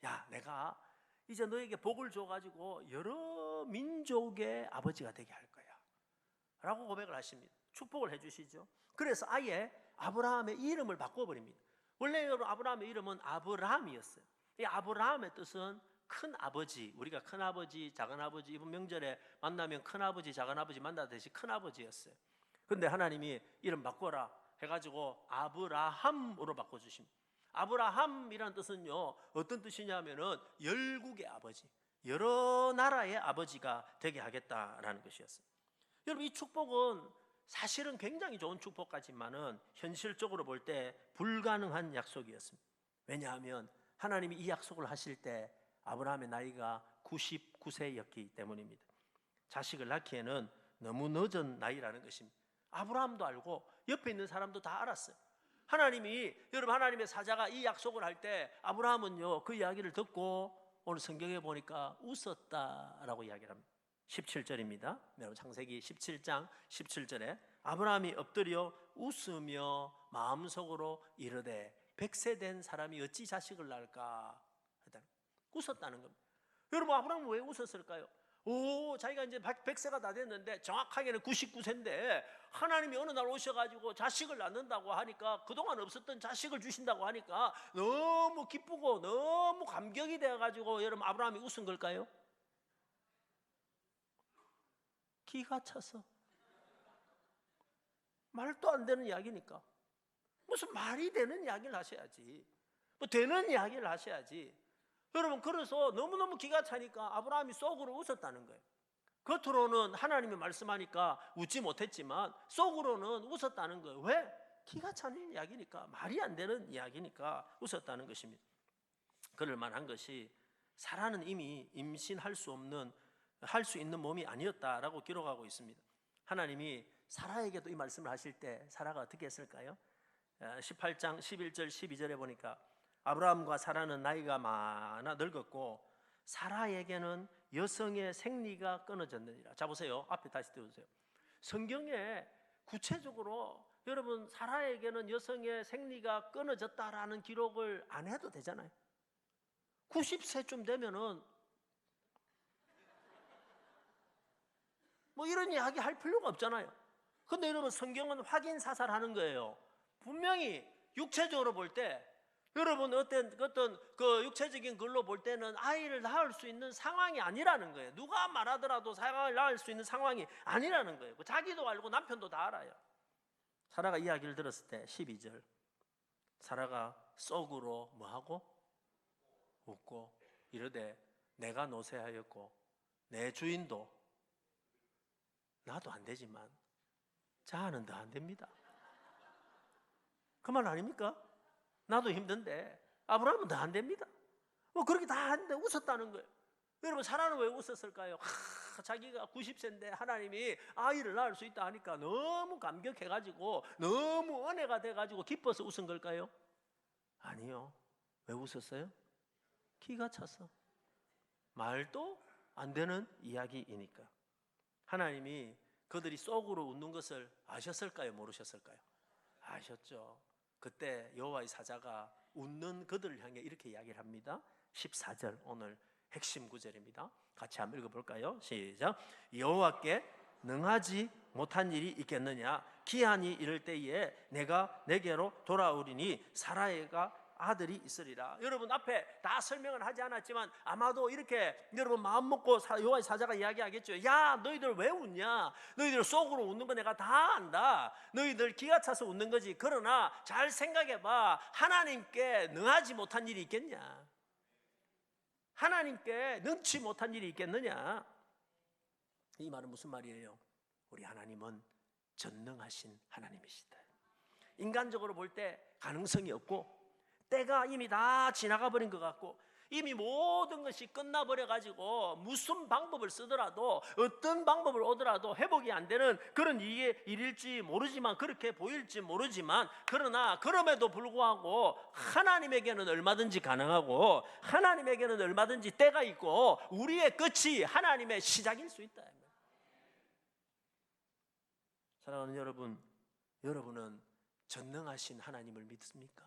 야, 내가 이제 너에게 복을 줘가지고 여러 민족의 아버지가 되게 할 거야 라고 고백을 하십니다. 축복을 해주시죠. 그래서 아예 아브라함의 이름을 바꿔버립니다. 원래 아브라함의 이름은 아브람이었어요. 이 아브라함의 뜻은 큰 아버지, 우리가 큰 아버지, 작은 아버지 이번 명절에 만나면 큰 아버지, 작은 아버지 만나듯이 큰 아버지였어요. 그런데 하나님이 이름 바꿔라 해가지고 아브라함으로 바꿔주십니다. 아브라함이라는 뜻은요 어떤 뜻이냐면은 열국의 아버지, 여러 나라의 아버지가 되게 하겠다라는 것이었어요. 여러분 이 축복은 사실은 굉장히 좋은 축복까지만은 현실적으로 볼 때 불가능한 약속이었습니다. 왜냐하면 하나님이 이 약속을 하실 때 아브라함의 나이가 99세였기 때문입니다. 자식을 낳기에는 너무 늦은 나이라는 것입니다. 아브라함도 알고 옆에 있는 사람도 다 알았어요. 여러분 하나님의 사자가 이 약속을 할 때 아브라함은요 그 이야기를 듣고 오늘 성경에 보니까 웃었다라고 이야기를 합니다. 17절입니다. 여러분 창세기 17장 17절에 아브라함이 엎드려 웃으며 마음속으로 이르되 100세 된 사람이 어찌 자식을 낳을까? 웃었다는 겁니다. 여러분, 아브라함은 왜 웃었을까요? 자기가 이제 100세가 다 됐는데 정확하게는 99세인데 하나님이 어느 날 오셔가지고 자식을 낳는다고 하니까, 그동안 없었던 자식을 주신다고 하니까 너무 기쁘고 너무 감격이 되어가지고 여러분, 아브라함이 웃은 걸까요? 기가 차서. 말도 안 되는 이야기니까. 무슨 말이 되는 이야기를 하셔야지. 뭐 되는 이야기를 하셔야지. 여러분, 그래서 너무너무 기가 차니까 아브라함이 속으로 웃었다는 거예요. 겉으로는 하나님이 말씀하니까 웃지 못했지만 속으로는 웃었다는 거예요. 왜? 기가 차는 이야기니까, 말이 안 되는 이야기니까 웃었다는 것입니다. 그럴 만한 것이 사라는 이미 임신할 수 없는, 할 수 있는 몸이 아니었다라고 기록하고 있습니다. 하나님이 사라에게도 이 말씀을 하실 때 사라가 어떻게 했을까요? 18장 11절 12절에 보니까 아브라함과 사라는 나이가 많아 늙었고 사라에게는 여성의 생리가 끊어졌느니라. 자, 보세요. 앞에 다시 띄워주세요. 성경에 구체적으로 여러분, 사라에게는 여성의 생리가 끊어졌다라는 기록을 안 해도 되잖아요. 90세쯤 되면은 뭐 이런 이야기 할 필요가 없잖아요. 근데 여러분, 성경은 확인 사살하는 거예요. 분명히 육체적으로 볼 때, 여러분 어떤 그 육체적인 걸로 볼 때는 아이를 낳을 수 있는 상황이 아니라는 거예요. 누가 말하더라도 상황을 낳을 수 있는 상황이 아니라는 거예요. 자기도 알고 남편도 다 알아요. 사라가 이야기를 들었을 때 12절, 사라가 속으로 뭐하고? 웃고 이르되 내가 노쇠하였고 내 주인도, 나도 안 되지만 자아는 더 안 됩니다. 그 말 아닙니까? 나도 힘든데 아브라함은 더 안 됩니다. 뭐 그렇게 다 하는데 웃었다는 거예요. 여러분, 사라는 왜 웃었을까요? 자기가 90세인데 하나님이 아이를 낳을 수 있다 하니까 너무 감격해가지고 너무 은혜가 돼가지고 기뻐서 웃은 걸까요? 아니요. 왜 웃었어요? 기가 차서. 말도 안 되는 이야기이니까. 하나님이 그들이 속으로 웃는 것을 아셨을까요? 모르셨을까요? 아셨죠. 그때 여호와의 사자가 웃는 그들을 향해 이렇게 이야기를 합니다. 14절, 오늘 핵심 구절입니다. 같이 한번 읽어볼까요? 시작. 여호와께 능하지 못한 일이 있겠느냐? 기한이 이를 때에 내가 내게로 돌아오리니 사라이가 아들이 있으리라. 여러분, 앞에 다 설명을 하지 않았지만 아마도 이렇게 여러분 마음 먹고 여호와의 사자가 이야기하겠죠. 야, 너희들 왜 웃냐? 너희들 속으로 웃는 거 내가 다 안다. 너희들 기가 차서 웃는 거지. 그러나 잘 생각해봐. 하나님께 능하지 못한 일이 있겠냐? 하나님께 능치 못한 일이 있겠느냐? 이 말은 무슨 말이에요? 우리 하나님은 전능하신 하나님이시다. 인간적으로 볼 때 가능성이 없고 때가 이미 다 지나가 버린 것 같고 이미 모든 것이 끝나버려가지고 무슨 방법을 쓰더라도 어떤 방법을 오더라도 회복이 안 되는 그런 일일지 모르지만, 그렇게 보일지 모르지만, 그러나 그럼에도 불구하고 하나님에게는 얼마든지 가능하고 하나님에게는 얼마든지 때가 있고 우리의 끝이 하나님의 시작일 수 있다. 사랑하는 여러분, 여러분은 전능하신 하나님을 믿습니까?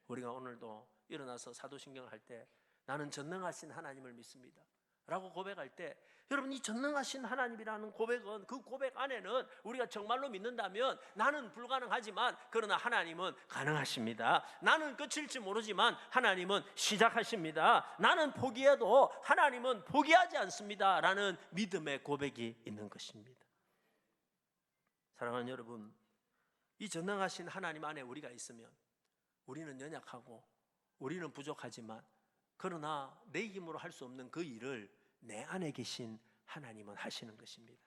우리가 오늘도 일어나서 사도신경을 할 때 나는 전능하신 하나님을 믿습니다 라고 고백할 때, 여러분, 이 전능하신 하나님이라는 고백은, 그 고백 안에는 우리가 정말로 믿는다면 나는 불가능하지만 그러나 하나님은 가능하십니다. 나는 끝일지 모르지만 하나님은 시작하십니다. 나는 포기해도 하나님은 포기하지 않습니다 라는 믿음의 고백이 있는 것입니다. 사랑하는 여러분, 이 전능하신 하나님 안에 우리가 있으면 우리는 연약하고 우리는 부족하지만 그러나 내 힘으로 할 수 없는 그 일을 내 안에 계신 하나님은 하시는 것입니다.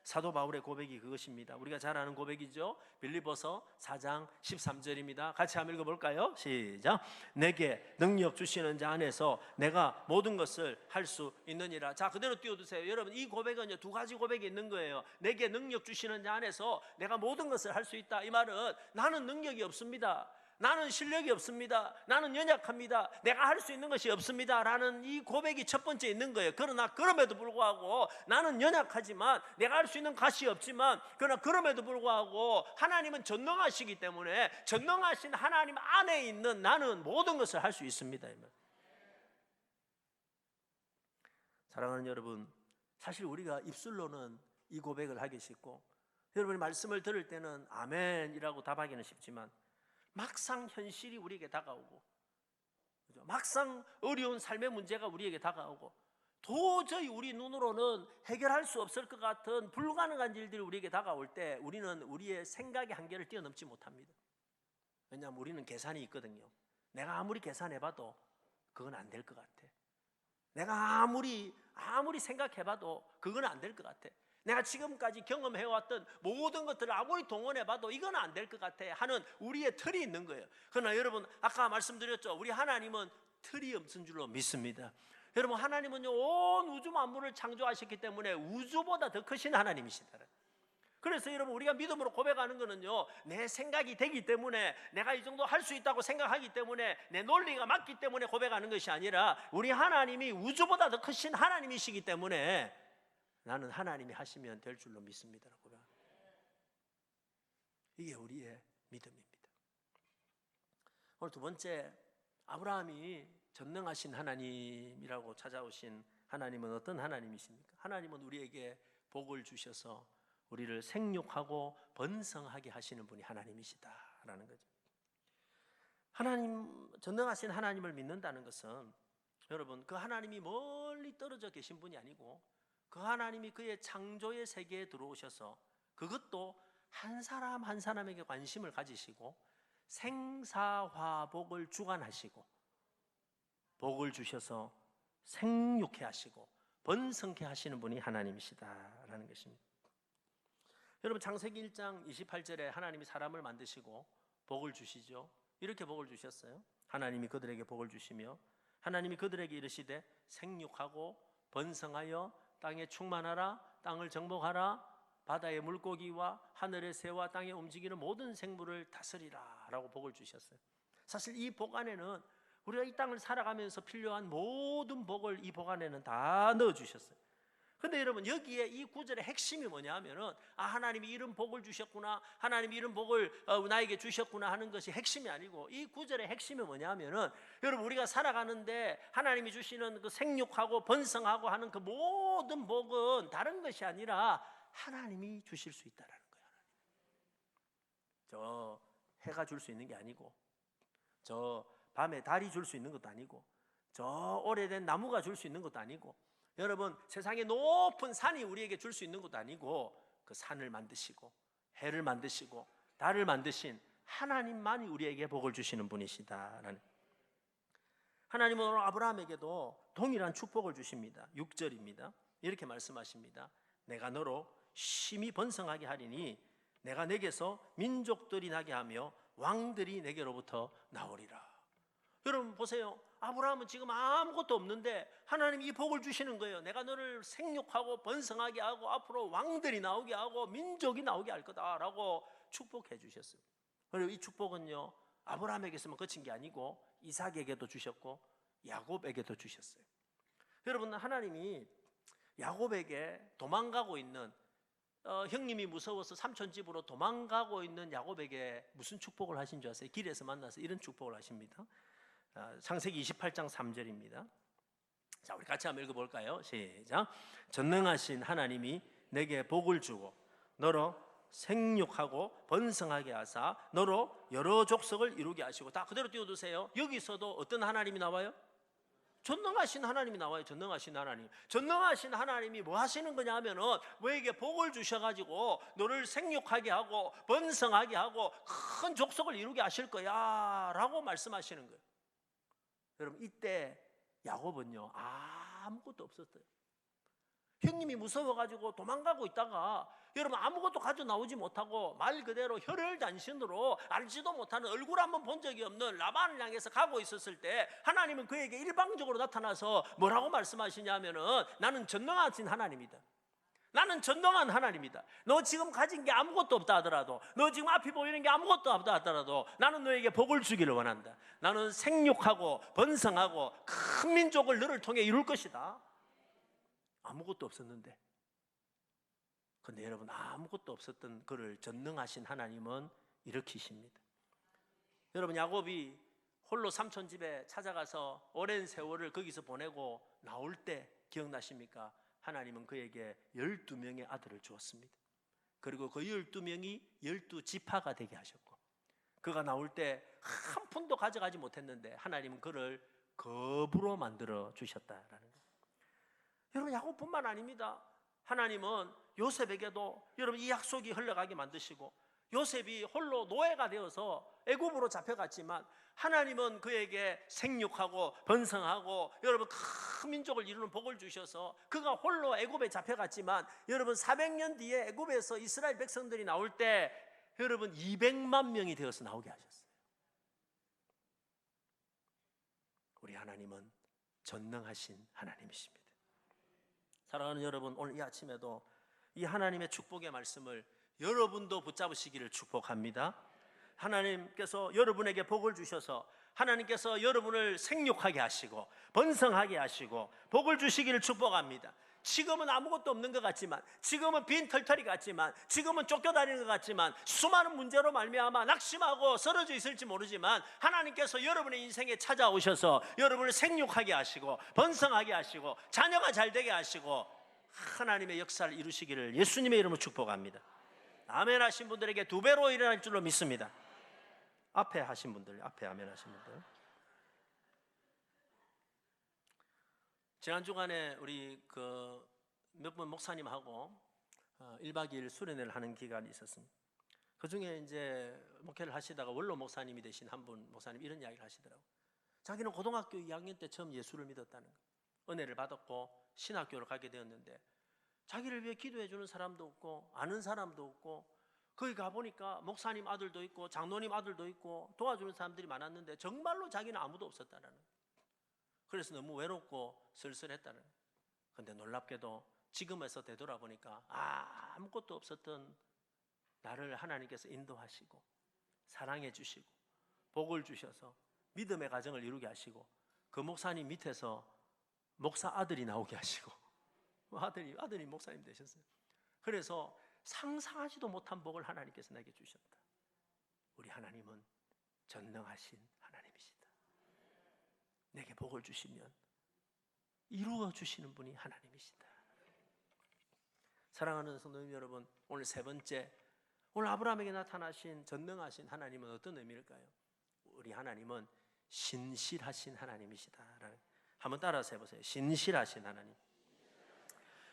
사도 바울의 고백이 그것입니다. 우리가 잘 아는 고백이죠. 빌립보서 4장 13절입니다. 같이 한번 읽어볼까요? 시작. 내게 능력 주시는 자 안에서 내가 모든 것을 할 수 있느니라. 자, 그대로 띄워두세요. 여러분, 이 고백은 두 가지 고백이 있는 거예요. 내게 능력 주시는 자 안에서 내가 모든 것을 할 수 있다. 이 말은 나는 능력이 없습니다. 나는 실력이 없습니다. 나는 연약합니다. 내가 할 수 있는 것이 없습니다. 라는 이 고백이 첫 번째 있는 거예요. 그러나 그럼에도 불구하고 나는 연약하지만 내가 할 수 있는 것이 없지만 그러나 그럼에도 불구하고 하나님은 전능하시기 때문에 전능하신 하나님 안에 있는 나는 모든 것을 할 수 있습니다. 사랑하는 여러분, 사실 우리가 입술로는 이 고백을 하기 쉽고 여러분이 말씀을 들을 때는 아멘이라고 답하기는 쉽지만 막상 현실이 우리에게 다가오고 막상 어려운 삶의 문제가 우리에게 다가오고 도저히 우리 눈으로는 해결할 수 없을 것 같은 불가능한 일들이 우리에게 다가올 때 우리는 우리의 생각의 한계를 뛰어넘지 못합니다. 왜냐하면 우리는 계산이 있거든요. 내가 아무리 계산해봐도 그건 안 될 것 같아. 내가 아무리 생각해봐도 그건 안 될 것 같아. 내가 지금까지 경험해왔던 모든 것들을 아무리 동원해봐도 이건 안 될 것 같아 하는 우리의 틀이 있는 거예요. 그러나 여러분 아까 말씀드렸죠. 우리 하나님은 틀이 없는 줄로 믿습니다. 여러분 하나님은요 온 우주 만물을 창조하셨기 때문에 우주보다 더 크신 하나님이시다. 그래서 여러분 우리가 믿음으로 고백하는 거는요 내 생각이 되기 때문에 내가 이 정도 할 수 있다고 생각하기 때문에 내 논리가 맞기 때문에 고백하는 것이 아니라 우리 하나님이 우주보다 더 크신 하나님이시기 때문에 나는 하나님이 하시면 될 줄로 믿습니다. 이게 우리의 믿음입니다. 오늘 두 번째, 아브라함이 전능하신 하나님이라고 찾아오신 하나님은 어떤 하나님이십니까? 하나님은 우리에게 복을 주셔서 우리를 생육하고 번성하게 하시는 분이 하나님이시다라는 거죠. 하나님, 전능하신 하나님을 믿는다는 것은 여러분 그 하나님이 멀리 떨어져 계신 분이 아니고 그 하나님이 그의 창조의 세계에 들어오셔서 그것도 한 사람 한 사람에게 관심을 가지시고 생사화복을 주관하시고 복을 주셔서 생육해 하시고 번성케 하시는 분이 하나님이시다라는 것입니다. 여러분 창세기 1장 28절에 하나님이 사람을 만드시고 복을 주시죠. 이렇게 복을 주셨어요. 하나님이 그들에게 복을 주시며 하나님이 그들에게 이르시되 생육하고 번성하여 땅에 충만하라, 땅을 정복하라, 바다의 물고기와 하늘의 새와 땅에 움직이는 모든 생물을 다스리라 라고 복을 주셨어요. 사실 이 복 안에는 우리가 이 땅을 살아가면서 필요한 모든 복을 이 복 안에는 다 넣어주셨어요. 근데 여러분 여기에 이 구절의 핵심이 뭐냐 하면은 하나님이 이런 복을 주셨구나, 하나님이 이런 복을 나에게 주셨구나 하는 것이 핵심이 아니고 이 구절의 핵심이 뭐냐 하면은 여러분 우리가 살아가는데 하나님이 주시는 그 생육하고 번성하고 하는 그 모든 복은 다른 것이 아니라 하나님이 주실 수 있다라는 거예요. 저 해가 줄 수 있는 게 아니고 저 밤에 달이 줄 수 있는 것도 아니고 저 오래된 나무가 줄 수 있는 것도 아니고 여러분 세상의 높은 산이 우리에게 줄 수 있는 것도 아니고 그 산을 만드시고 해를 만드시고 달을 만드신 하나님만이 우리에게 복을 주시는 분이시다라는. 하나님은 오늘 아브라함에게도 동일한 축복을 주십니다. 6절입니다. 이렇게 말씀하십니다. 내가 너로 심히 번성하게 하리니 내가 내게서 민족들이 나게 하며 왕들이 내게로부터 나오리라. 여러분 보세요. 아브라함은 지금 아무것도 없는데 하나님이 이 복을 주시는 거예요. 내가 너를 생육하고 번성하게 하고 앞으로 왕들이 나오게 하고 민족이 나오게 할 거다라고 축복해 주셨어요. 그리고 이 축복은요 아브라함에게서만 그친 게 아니고 이삭에게도 주셨고 야곱에게도 주셨어요. 여러분 하나님이 야곱에게 도망가고 있는 형님이 무서워서 삼촌 집으로 도망가고 있는 야곱에게 무슨 축복을 하신 줄 아세요? 길에서 만나서 이런 축복을 하십니다. 창세기 28장 3절입니다. 자, 우리 같이 한번 읽어볼까요? 시작. 전능하신 하나님이 내게 복을 주고 너로 생육하고 번성하게 하사 너로 여러 족속을 이루게 하시고. 다 그대로 띄워두세요. 여기서도 어떤 하나님이 나와요? 전능하신 하나님이 나와요. 전능하신 하나님. 전능하신 하나님이 뭐 하시는 거냐 하면은 너에게 복을 주셔가지고 너를 생육하게 하고 번성하게 하고 큰 족속을 이루게 하실 거야 라고 말씀하시는 거예요. 여러분 이때 야곱은요 아무것도 없었어요. 형님이 무서워가지고 도망가고 있다가 여러분 아무것도 가져 나오지 못하고 말 그대로 혈혈단신으로 알지도 못하는 얼굴 한번 본 적이 없는 라반을 향해서 가고 있었을 때 하나님은 그에게 일방적으로 나타나서 뭐라고 말씀하시냐면은 나는 전능하신 하나님이다. 나는 전능한 하나님이다. 너 지금 가진 게 아무것도 없다 하더라도, 너 지금 앞이 보이는 게 아무것도 없다 하더라도 나는 너에게 복을 주기를 원한다. 나는 생육하고 번성하고 큰 민족을 너를 통해 이룰 것이다. 아무것도 없었는데, 근데 여러분, 아무것도 없었던 그를 전능하신 하나님은 일으키십니다. 여러분, 야곱이 홀로 삼촌 집에 찾아가서 오랜 세월을 거기서 보내고 나올 때 기억나십니까? 하나님은 그에게 12명의 아들을 주었습니다. 그리고 그 12명이 12지파가 되게 하셨고, 그가 나올 때 한 푼도 가져가지 못했는데 하나님은 그를 겁으로 만들어 주셨다라는 거예요. 여러분, 야곱뿐만 아닙니다. 하나님은 요셉에게도 여러분 이 약속이 흘러가게 만드시고, 요셉이 홀로 노예가 되어서 애굽으로 잡혀갔지만 하나님은 그에게 생육하고 번성하고 여러분 큰 민족을 이루는 복을 주셔서 그가 홀로 애굽에 잡혀갔지만 여러분 400년 뒤에 애굽에서 이스라엘 백성들이 나올 때 여러분 200만 명이 되어서 나오게 하셨어요. 우리 하나님은 전능하신 하나님이십니다. 사랑하는 여러분, 오늘 이 아침에도 이 하나님의 축복의 말씀을 여러분도 붙잡으시기를 축복합니다. 하나님께서 여러분에게 복을 주셔서 하나님께서 여러분을 생육하게 하시고 번성하게 하시고 복을 주시기를 축복합니다. 지금은 아무것도 없는 것 같지만, 지금은 빈 털털이 같지만, 지금은 쫓겨다니는 것 같지만, 수많은 문제로 말미암아 낙심하고 쓰러져 있을지 모르지만 하나님께서 여러분의 인생에 찾아오셔서 여러분을 생육하게 하시고 번성하게 하시고 자녀가 잘 되게 하시고 하나님의 역사를 이루시기를 예수님의 이름으로 축복합니다. 아멘 하신 분들에게 2배로 일어날 줄로 믿습니다. 앞에 하신 분들, 앞에 아멘 하신 분들. 지난 주간에 우리 몇 분 목사님하고 1박 2일 수련회를 하는 기간이 있었습니다. 그 중에 이제 목회를 하시다가 원로 목사님이 되신 한 분 목사님 이런 이야기를 하시더라고요. 자기는 고등학교 2학년 때 처음 예수를 믿었다는 거예요. 은혜를 받았고 신학교를 가게 되었는데 자기를 위해 기도해 주는 사람도 없고 아는 사람도 없고, 거기 가보니까 목사님 아들도 있고 장로님 아들도 있고 도와주는 사람들이 많았는데 정말로 자기는 아무도 없었다는 거예요. 그래서 너무 외롭고 쓸쓸했다는 거예요. 그런데 놀랍게도 지금에서 되돌아보니까 아무것도 없었던 나를 하나님께서 인도하시고 사랑해 주시고 복을 주셔서 믿음의 가정을 이루게 하시고, 그 목사님 밑에서 목사 아들이 나오게 하시고 아들이 목사님 되셨어요. 그래서 상상하지도 못한 복을 하나님께서 내게 주셨다. 우리 하나님은 전능하신 하나님이시다. 내게 복을 주시면 이루어 주시는 분이 하나님이시다. 사랑하는 성도님 여러분, 오늘 세 번째, 오늘 아브라함에게 나타나신 전능하신 하나님은 어떤 의미일까요? 우리 하나님은 신실하신 하나님이시다. 한번 따라서 해보세요. 신실하신 하나님.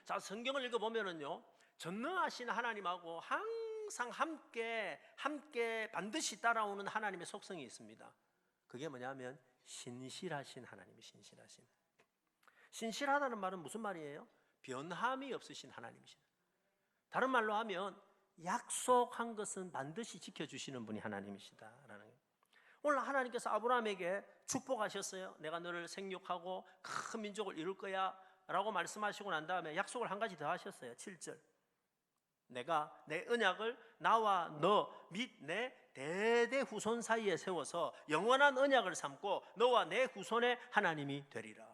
자, 성경을 읽어보면은요, 전능하신 하나님하고 항상 함께 반드시 따라오는 하나님의 속성이 있습니다. 그게 뭐냐면 신실하신 하나님이 신실하다는 말은 무슨 말이에요? 변함이 없으신 하나님이시다. 다른 말로 하면 약속한 것은 반드시 지켜주시는 분이 하나님이시다라는 거예요. 오늘 하나님께서 아브라함에게 축복하셨어요. 내가 너를 생육하고 큰 민족을 이룰 거야 라고 말씀하시고 난 다음에 약속을 한 가지 더 하셨어요. 7절, 내가 내 언약을 나와 너 및 내 대대 후손 사이에 세워서 영원한 언약을 삼고 너와 내 후손의 하나님이 되리라.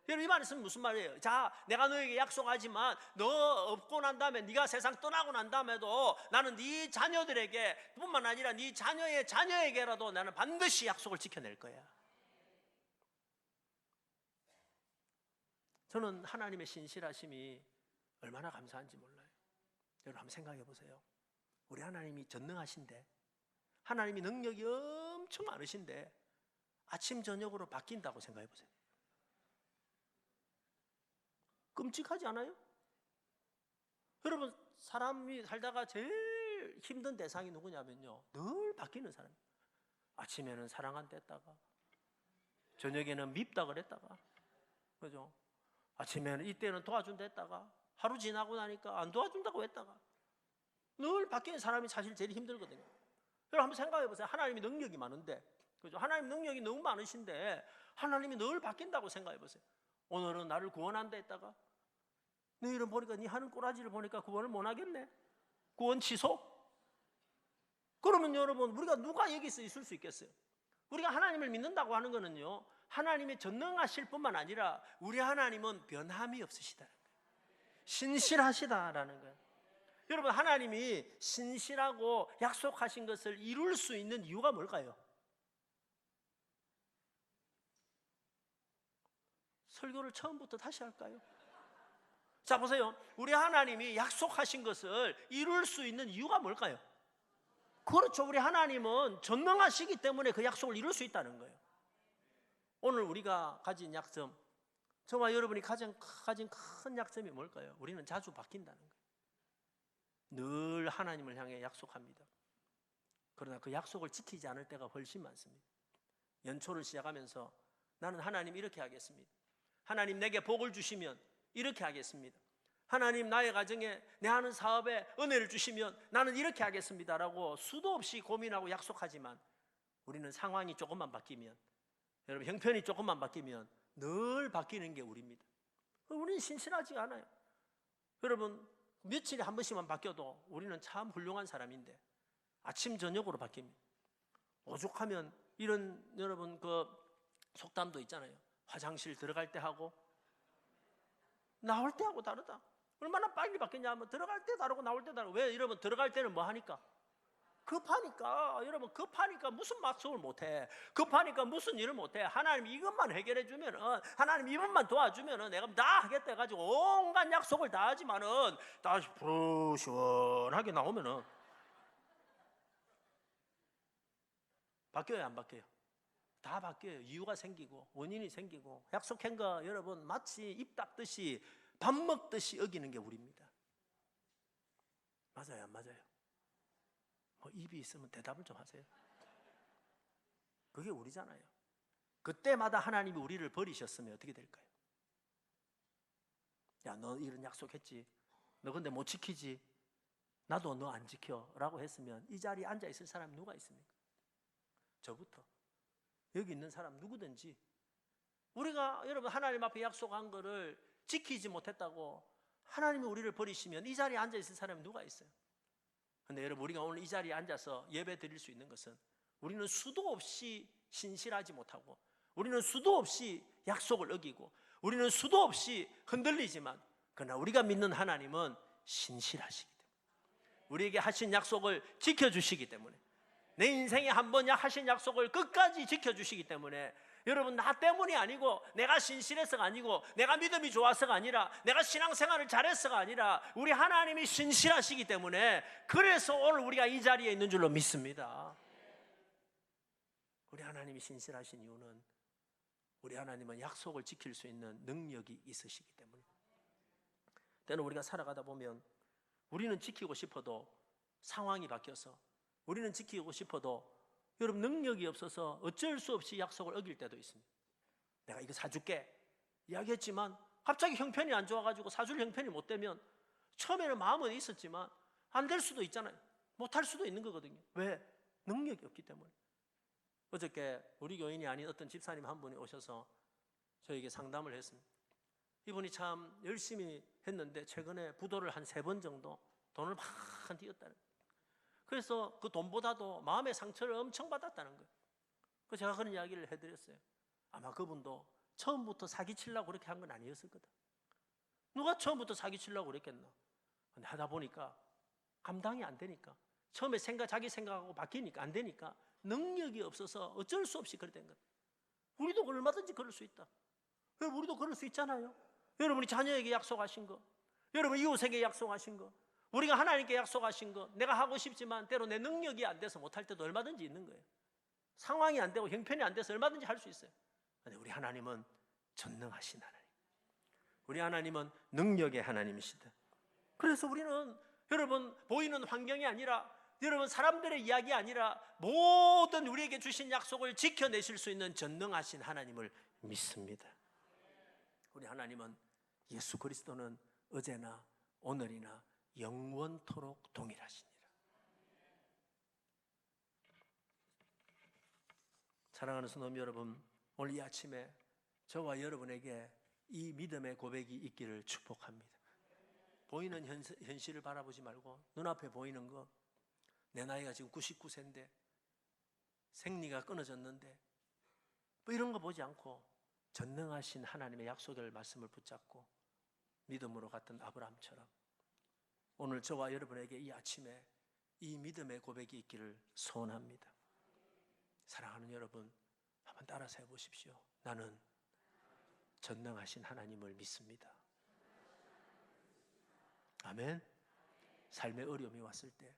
여러분, 이 말씀은 무슨 말이에요? 자, 내가 너에게 약속하지만 너 없고 난 다음에, 네가 세상 떠나고 난 다음에도 나는 네 자녀들에게 뿐만 아니라 네 자녀의 자녀에게라도 나는 반드시 약속을 지켜낼 거야. 저는 하나님의 신실하심이 얼마나 감사한지 몰라요. 여러분 한번 생각해 보세요. 우리 하나님이 전능하신데, 하나님이 능력이 엄청 많으신데 아침 저녁으로 바뀐다고 생각해 보세요. 끔찍하지 않아요? 여러분, 사람이 살다가 제일 힘든 대상이 누구냐면요, 늘 바뀌는 사람. 아침에는 사랑한다 했다가 저녁에는 밉다 그랬다가, 그죠? 아침에는 이때는 도와준다 했다가 하루 지나고 나니까 안 도와준다고 했다가, 늘 바뀌는 사람이 사실 제일 힘들거든요. 여러분 한번 생각해 보세요. 하나님이 능력이 많은데, 그죠? 하나님 능력이 너무 많으신데 하나님이 늘 바뀐다고 생각해 보세요. 오늘은 나를 구원한다 했다가 너희는 보니까 네 하는 꼬라지를 보니까 구원을 못 하겠네. 구원 취소? 그러면 여러분 우리가 누가 여기서 있을 수 있겠어요? 우리가 하나님을 믿는다고 하는 거는요, 하나님의 전능하실 뿐만 아니라 우리 하나님은 변함이 없으시다는 거예요. 신실하시다라는 거예요. 여러분, 하나님이 신실하고 약속하신 것을 이룰 수 있는 이유가 뭘까요? 설교를 처음부터 다시 할까요? 자, 보세요. 우리 하나님이 약속하신 것을 이룰 수 있는 이유가 뭘까요? 그렇죠. 우리 하나님은 전능하시기 때문에 그 약속을 이룰 수 있다는 거예요. 오늘 우리가 가진 약점, 저와 여러분이 가진 큰 약점이 뭘까요? 우리는 자주 바뀐다는 거예요. 늘 하나님을 향해 약속합니다. 그러나 그 약속을 지키지 않을 때가 훨씬 많습니다. 연초를 시작하면서 나는 하나님 이렇게 하겠습니다. 하나님 내게 복을 주시면 이렇게 하겠습니다. 하나님 나의 가정에 내 하는 사업에 은혜를 주시면 나는 이렇게 하겠습니다라고 수도 없이 고민하고 약속하지만 우리는 상황이 조금만 바뀌면, 여러분 형편이 조금만 바뀌면 늘 바뀌는 게 우리입니다. 우리는 신실하지가 않아요. 여러분 며칠에 한 번씩만 바뀌어도 우리는 참 훌륭한 사람인데 아침 저녁으로 바뀝니다. 오죽하면 이런 여러분 그 속담도 있잖아요. 화장실 들어갈 때 하고 나올 때 하고 다르다. 얼마나 빨리 바뀌냐면 들어갈 때 다르고 나올 때 다르고. 왜? 여러분 들어갈 때는 뭐 하니까? 급하니까. 여러분 급하니까 무슨 약속을 못해. 급하니까 무슨 일을 못해. 하나님 이것만 해결해 주면은, 하나님 이것만 도와주면은 내가 다 하겠다 해가지고 온갖 약속을 다 하지만은 다시 시원하게 나오면은 바뀌어요 안 바뀌어요? 다 바뀌어요. 이유가 생기고 원인이 생기고. 약속한 거 여러분 마치 입 닦듯이 밥 먹듯이 여기는 게 우리입니다. 맞아요 안 맞아요? 뭐 입이 있으면 대답을 좀 하세요. 그게 우리잖아요. 그때마다 하나님이 우리를 버리셨으면 어떻게 될까요? 야, 너 이런 약속했지? 너 근데 못 지키지? 나도 너 안 지켜 라고 했으면 이 자리에 앉아 있을 사람이 누가 있습니까? 저부터 여기 있는 사람 누구든지. 우리가 여러분 하나님 앞에 약속한 거를 지키지 못했다고 하나님이 우리를 버리시면 이 자리에 앉아 있을 사람이 누가 있어요? 근데 여러분 우리가 오늘 이 자리에 앉아서 예배 드릴 수 있는 것은 우리는 수도 없이 신실하지 못하고, 우리는 수도 없이 약속을 어기고, 우리는 수도 없이 흔들리지만 그러나 우리가 믿는 하나님은 신실하시기 때문에, 우리에게 하신 약속을 지켜주시기 때문에, 내 인생에 한 번 하신 약속을 끝까지 지켜주시기 때문에, 여러분 나 때문이 아니고 내가 신실해서가 아니고 내가 믿음이 좋아서가 아니라 내가 신앙생활을 잘해서가 아니라 우리 하나님이 신실하시기 때문에, 그래서 오늘 우리가 이 자리에 있는 줄로 믿습니다. 우리 하나님이 신실하신 이유는 우리 하나님은 약속을 지킬 수 있는 능력이 있으시기 때문에. 때는 우리가 살아가다 보면 우리는 지키고 싶어도 상황이 바뀌어서, 우리는 지키고 싶어도 여러분 능력이 없어서 어쩔 수 없이 약속을 어길 때도 있습니다. 내가 이거 사줄게 이야기했지만 갑자기 형편이 안 좋아가지고 사줄 형편이 못 되면 처음에는 마음은 있었지만 안 될 수도 있잖아요. 못할 수도 있는 거거든요. 왜? 능력이 없기 때문에. 어저께 우리 교인이 아닌 어떤 집사님 한 분이 오셔서 저에게 상담을 했습니다. 이분이 참 열심히 했는데 최근에 부도를 한 3번 정도 돈을 막 띄었다는 거예요. 그래서 그 돈보다도 마음의 상처를 엄청 받았다는 거예요. 그래서 제가 그런 이야기를 해드렸어요. 아마 그분도 처음부터 사기치려고 그렇게 한 건 아니었을 거다. 누가 처음부터 사기치려고 그랬겠나. 근데 하다 보니까 감당이 안 되니까, 처음에 자기 생각하고 바뀌니까 안 되니까 능력이 없어서 어쩔 수 없이 그렇게 된 거다. 우리도 얼마든지 그럴 수 있다. 우리도 그럴 수 있잖아요. 여러분이 자녀에게 약속하신 거, 여러분 이웃에게 약속하신 거, 우리가 하나님께 약속하신 거, 내가 하고 싶지만 때로 내 능력이 안 돼서 못할 때도 얼마든지 있는 거예요. 상황이 안 되고 형편이 안 돼서 얼마든지 할 수 있어요. 그런데 우리 하나님은 전능하신 하나님, 우리 하나님은 능력의 하나님이시다. 그래서 우리는 여러분 보이는 환경이 아니라, 여러분 사람들의 이야기 아니라 모든 우리에게 주신 약속을 지켜내실 수 있는 전능하신 하나님을 믿습니다. 우리 하나님은 예수 그리스도는 어제나 오늘이나 영원토록 동일하시니라. 사랑하는 성도 여러분, 오늘 이 아침에 저와 여러분에게 이 믿음의 고백이 있기를 축복합니다. 보이는 현실을 바라보지 말고 눈앞에 보이는 거, 내 나이가 지금 99세인데 생리가 끊어졌는데 뭐 이런 거 보지 않고 전능하신 하나님의 약속의 말씀을 붙잡고 믿음으로 갔던 아브라함처럼 오늘 저와 여러분에게 이 아침에 이 믿음의 고백이 있기를 소원합니다. 사랑하는 여러분, 한번 따라서 해보십시오. 나는 전능하신 하나님을 믿습니다. 아멘. 삶의 어려움이 왔을 때,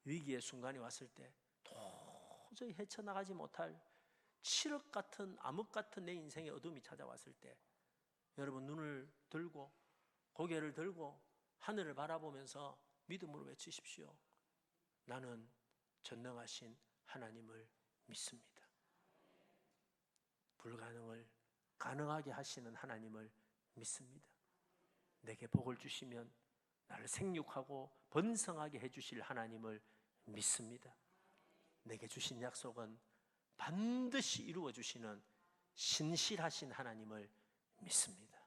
위기의 순간이 왔을 때 도저히 헤쳐나가지 못할 칠흑 같은 암흑 같은 내 인생의 어둠이 찾아왔을 때 여러분 눈을 들고 고개를 들고 하늘을 바라보면서 믿음으로 외치십시오. 나는 전능하신 하나님을 믿습니다. 불가능을 가능하게 하시는 하나님을 믿습니다. 내게 복을 주시면 나를 생육하고 번성하게 해주실 하나님을 믿습니다. 내게 주신 약속은 반드시 이루어 주시는 신실하신 하나님을 믿습니다.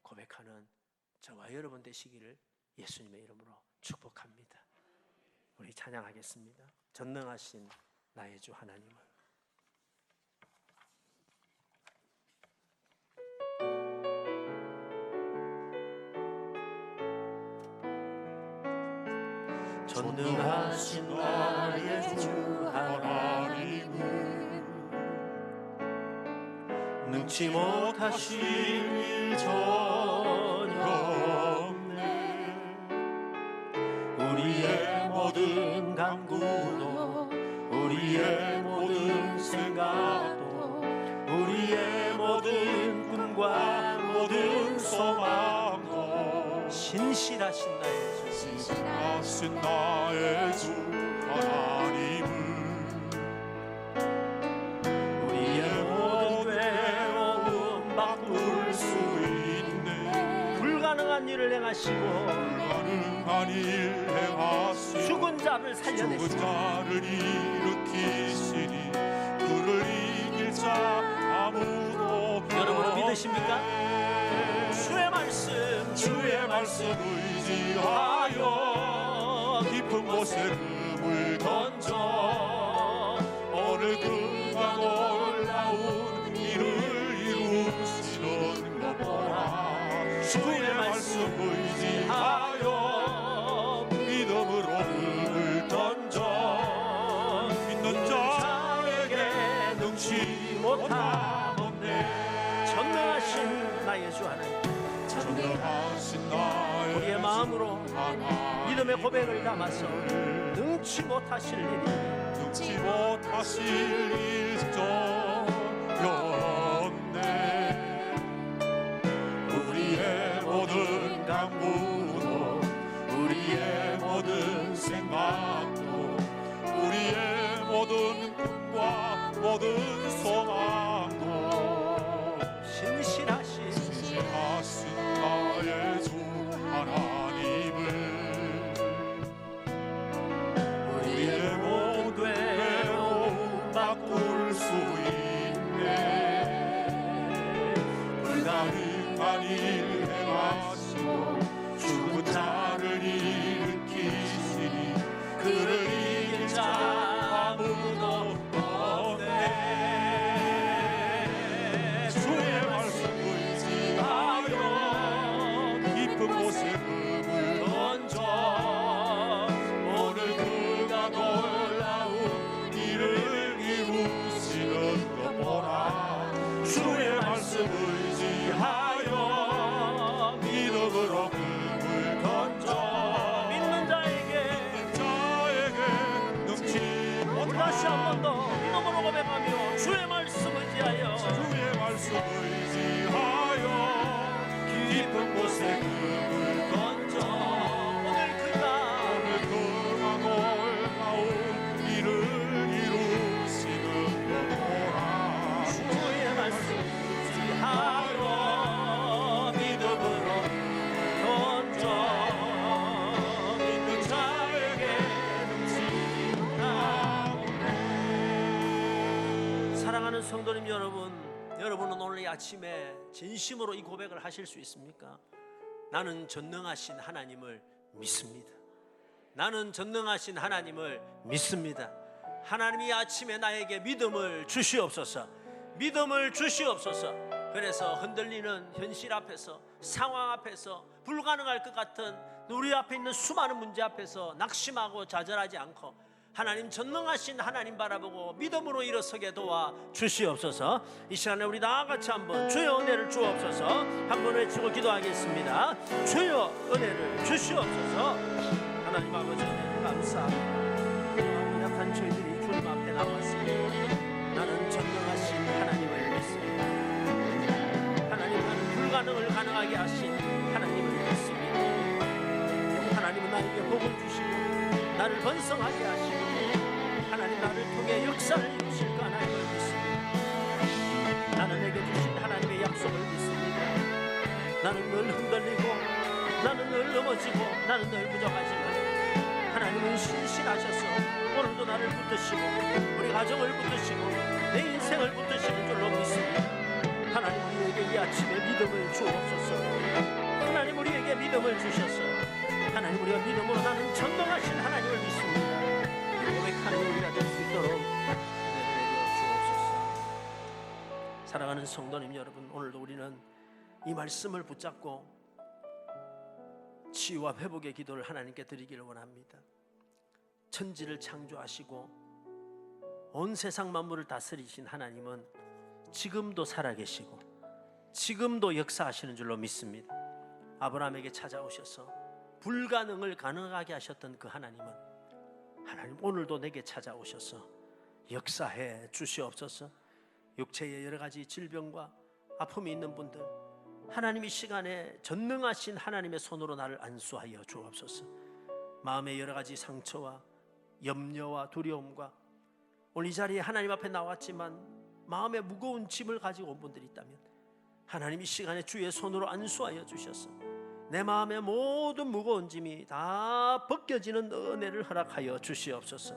고백하는 저와 여러분 되시기를 예수님의 이름으로 축복합니다. 우리 찬양하겠습니다. 전능하신 나의 주 하나님을. 전능하신 나의 주 하나님은 능치 못하실 일 전혀 없네. 우리의 모든 간구도 우리의 모든 생각도 우리의 모든 꿈과 모든 소망도 신실하신 나의 주 하신 나의 주 하나님은 우리의 모든 괴로움 바꿀 수 있네. 불가능한 일을 행하시고 불가능한 일 행하시고 죽은 자를 죽은 살려내시고 자를 일으키시니 그를 이길 자 아무도 여러분은 믿으십니까? 주의 말씀 의지하여 깊은 곳에 금을 던져 오늘 그가 놀라운 일을 이루시는 것 보라. 주의 말씀 의지하여 믿음으로 금을 던져 믿는 자에게 능치 못함 없네. 전능하신 나의 주 하나님, 전능하신 나의 우리의 마음으로 하나님 믿음의 고백을 담아서 능치 못하실 일이 능치 못하실 일 전혀 없네. 우리의 모든 간구도 우리의 모든 생각도 우리의 모든 꿈과 모든 소망도 신실하신 신실하신 나의 주 하나님을 우리의 모든 괴로움 바꿀 수 있네. 불가능한 일 행하시고 죽은 자를 일으키시니 그를 이길 자 아무도 없네. 주의 말씀 의지하여 깊은 곳에 금을 던져 오늘 그가 놀라운 일을 이루시는 것 보라. 주의 말씀 의지하여 믿음으로 금을 던져 믿는 자에게 능치 우리 다시 한 번 더 믿음으로 고백하며 주의 말씀 의지하여 주의 말씀 의지하여 깊은 곳에 금을 던져 오늘 그가 오늘 그가 놀라운 일을 이루시는 것 보라. 주의 말씀 의지하여 믿음으로 던져 믿는 자에게 능치 못함 없네. 사랑하는 성도님 여러분, 여러분은 오늘 이 아침에 진심으로 이 고백을 하실 수 있습니까? 나는 전능하신 하나님을 믿습니다. 나는 전능하신 하나님을 믿습니다. 하나님이 아침에 나에게 믿음을 주시옵소서. 믿음을 주시옵소서. 그래서 흔들리는 현실 앞에서, 상황 앞에서, 불가능할 것 같은 우리 앞에 있는 수많은 문제 앞에서 낙심하고 좌절하지 않고 하나님, 전능하신 하나님 바라보고 믿음으로 일어서게 도와 주시옵소서. 이 시간에 우리 다 같이 한번 주여 은혜를 주옵소서 한번 외치고 기도하겠습니다. 주여 은혜를 주시옵소서. 하나님 아버지, 은혜를 감사합니다. 약한 저희들이 주님 앞에 나왔습니다. 나는 전능하신 하나님을 믿습니다. 하나님, 나는 불가능을 가능하게 하신 하나님을 믿습니다. 하나님은 나에게 복을 주시고 나를 번성하게 하시고 하나님, 나를 통해 역사를 이루실 그 하나님을 믿습니다. 나는 내게 주신 하나님의 약속을 믿습니다. 나는 늘 흔들리고 나는 늘 넘어지고 나는 늘 부족하지만 하나님은 신실하셔서 오늘도 나를 붙드시고 우리 가정을 붙드시고 내 인생을 붙드시는 줄로 믿습니다. 하나님, 우리에게 이 아침에 믿음을 주옵소서. 하나님, 우리에게 믿음을 주셔서 하나님, 우리가 믿음으로 나는 전능하신 하나님을 믿습니다. 고백하는 우리가 될 수 있도록 은혜를 주옵소서. 사랑하는 성도님 여러분, 오늘도 우리는 이 말씀을 붙잡고 치유와 회복의 기도를 하나님께 드리기를 원합니다. 천지를 창조하시고 온 세상 만물을 다스리신 하나님은 지금도 살아계시고 지금도 역사하시는 줄로 믿습니다. 아브라함에게 찾아오셔서 불가능을 가능하게 하셨던 그 하나님은 하나님, 오늘도 내게 찾아오셔서 역사해 주시옵소서. 육체에 여러 가지 질병과 아픔이 있는 분들, 하나님 이 시간에 전능하신 하나님의 손으로 나를 안수하여 주옵소서. 마음의 여러 가지 상처와 염려와 두려움과 오늘 이 자리에 하나님 앞에 나왔지만 마음에 무거운 짐을 가지고 온 분들이 있다면 하나님 이 시간에 주의 손으로 안수하여 주셔서 내 마음의 모든 무거운 짐이 다 벗겨지는 은혜를 허락하여 주시옵소서.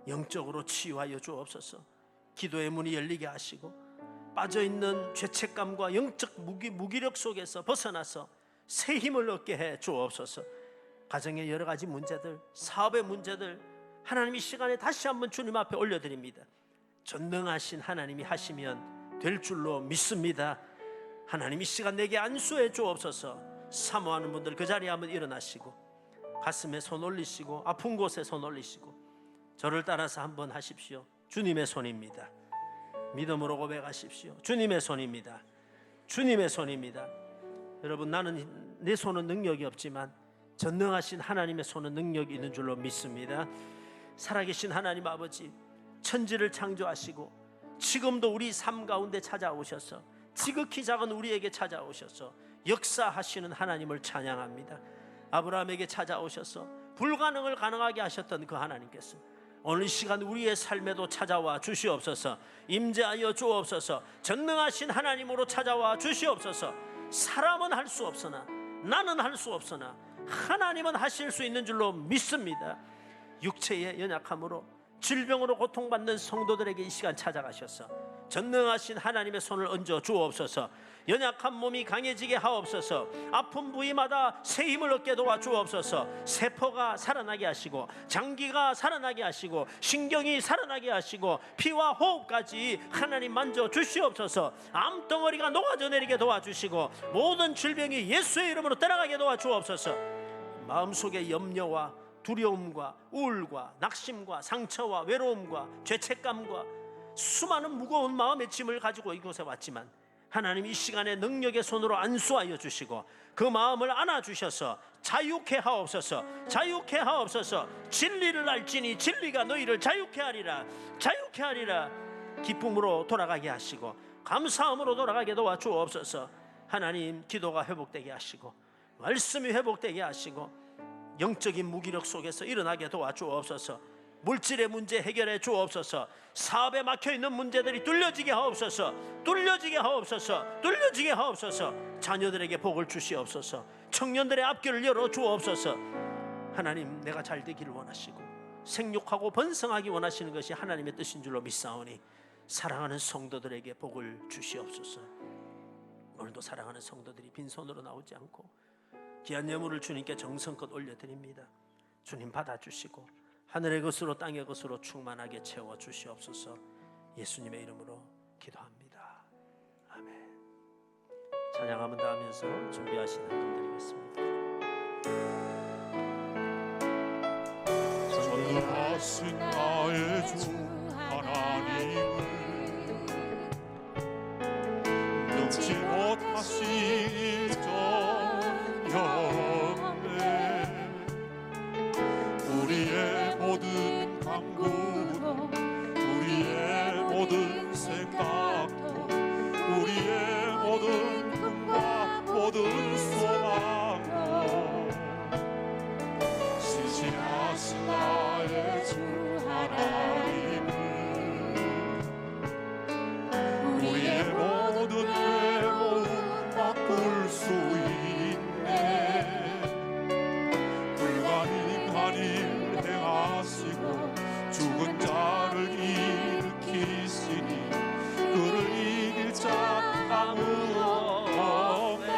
영적으로 치유하여 주옵소서. 기도의 문이 열리게 하시고 빠져있는 죄책감과 영적 무기력 속에서 벗어나서 새 힘을 얻게 해 주옵소서. 가정의 여러 가지 문제들, 사업의 문제들 하나님 이 시간에 다시 한번 주님 앞에 올려드립니다. 전능하신 하나님이 하시면 될 줄로 믿습니다. 하나님 이 시간 내게 안수해 주옵소서. 사모하는 분들 그 자리에 한번 일어나시고 가슴에 손 올리시고 아픈 곳에 손 올리시고 저를 따라서 한번 하십시오. 주님의 손입니다. 믿음으로 고백하십시오. 주님의 손입니다. 주님의 손입니다. 여러분, 나는 내 손은 능력이 없지만 전능하신 하나님의 손은 능력이 있는 줄로 믿습니다. 살아계신 하나님 아버지, 천지를 창조하시고 지금도 우리 삶 가운데 찾아오셔서 지극히 작은 우리에게 찾아오셔서 역사하시는 하나님을 찬양합니다. 아브라함에게 찾아오셔서 불가능을 가능하게 하셨던 그 하나님께서 오늘 시간 우리의 삶에도 찾아와 주시옵소서. 임재하여 주옵소서. 전능하신 하나님으로 찾아와 주시옵소서. 사람은 할 수 없으나 나는 할 수 없으나 하나님은 하실 수 있는 줄로 믿습니다. 육체의 연약함으로 질병으로 고통받는 성도들에게 이 시간 찾아가셔서 전능하신 하나님의 손을 얹어 주옵소서. 연약한 몸이 강해지게 하옵소서. 아픈 부위마다 새 힘을 얻게 도와 주옵소서. 세포가 살아나게 하시고 장기가 살아나게 하시고 신경이 살아나게 하시고 피와 호흡까지 하나님 만져 주시옵소서. 암덩어리가 녹아져 내리게 도와주시고 모든 질병이 예수의 이름으로 떠나가게 도와 주옵소서. 마음속의 염려와 두려움과 우울과 낙심과 상처와 외로움과 죄책감과 수많은 무거운 마음의 짐을 가지고 이곳에 왔지만 하나님 이 시간에 능력의 손으로 안수하여 주시고 그 마음을 안아주셔서 자유케 하옵소서. 자유케 하옵소서. 진리를 알지니 진리가 너희를 자유케 하리라. 자유케 하리라. 기쁨으로 돌아가게 하시고 감사함으로 돌아가게 도와주옵소서. 하나님, 기도가 회복되게 하시고 말씀이 회복되게 하시고 영적인 무기력 속에서 일어나게 도와주옵소서. 물질의 문제 해결해 주옵소서. 사업에 막혀있는 문제들이 뚫려지게 하옵소서. 뚫려지게 하옵소서. 뚫려지게 하옵소서. 자녀들에게 복을 주시옵소서. 청년들의 앞길을 열어 주옵소서. 하나님, 내가 잘 되기를 원하시고 생육하고 번성하기 원하시는 것이 하나님의 뜻인 줄로 믿사오니 사랑하는 성도들에게 복을 주시옵소서. 오늘도 사랑하는 성도들이 빈손으로 나오지 않고 귀한 예물을 주님께 정성껏 올려드립니다. 주님 받아주시고 하늘의 것으로 땅의 것으로 충만하게 채워 주시옵소서. 예수님의 이름으로 기도합니다. 아멘. 찬양 한번 더 하면서 준비하시는 분 드리겠습니다. 전능하신 나의 주 하나님을 능치 못하실 정욕에 우리의 모든 간구도 우리의 모든 생각도 우리의 모든 꿈과 모든 소망도 신실하신 나의 주 하나님을 우리의 모든 외로움 바꿀 수 있네. 불가능한 일 행하시고 죽은 자를 일으키시니 그를 이길 자 아무도 없네.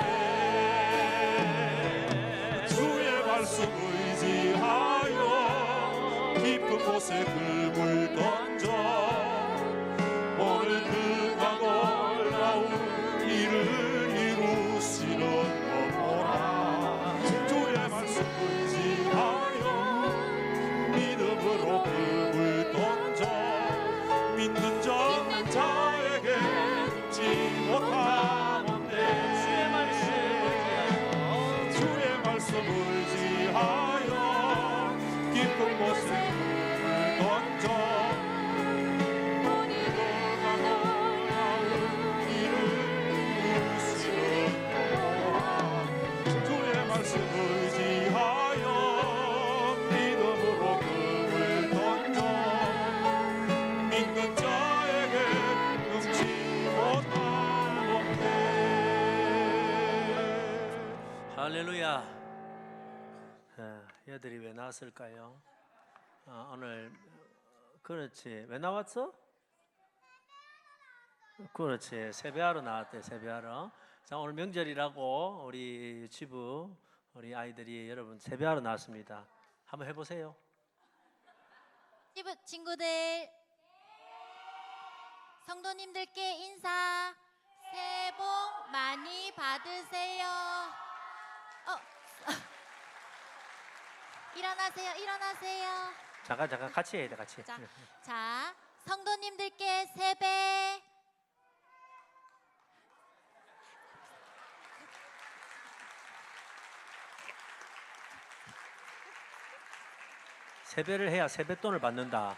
주의 말씀 의지하여 깊은 곳에 금을 던져 오늘 그가 놀라운 일을 이루시는 거라. 주의 말씀 의지하여 믿음으로 금을 던져 믿는 자에게 잊지 못하는데 주의 말씀 의지하여 깊은 곳에 금을 던져 오늘도 놀라운 일을 이루시는 거라. 주의 말씀 의지하여 믿음으로 금을 던져 믿는 자에게 능치 못하는데. 할렐루야. 얘들이 왜 나왔을까요? 오늘 그렇지. 왜 나왔어? 그렇지. 세배하러 나왔대. 세배하러. 자, 오늘 명절이라고 우리 지부 우리 아이들이 여러분 세배하러 나왔습니다. 한번 해보세요. 지부 친구들, 성도님들께 인사. 새해 복 많이 받으세요. 일어나세요, 일어나세요. 잠깐 같이 해야 돼. 같이. 자, 성도님들께 세배. 세배를 해야 세뱃돈을 받는다.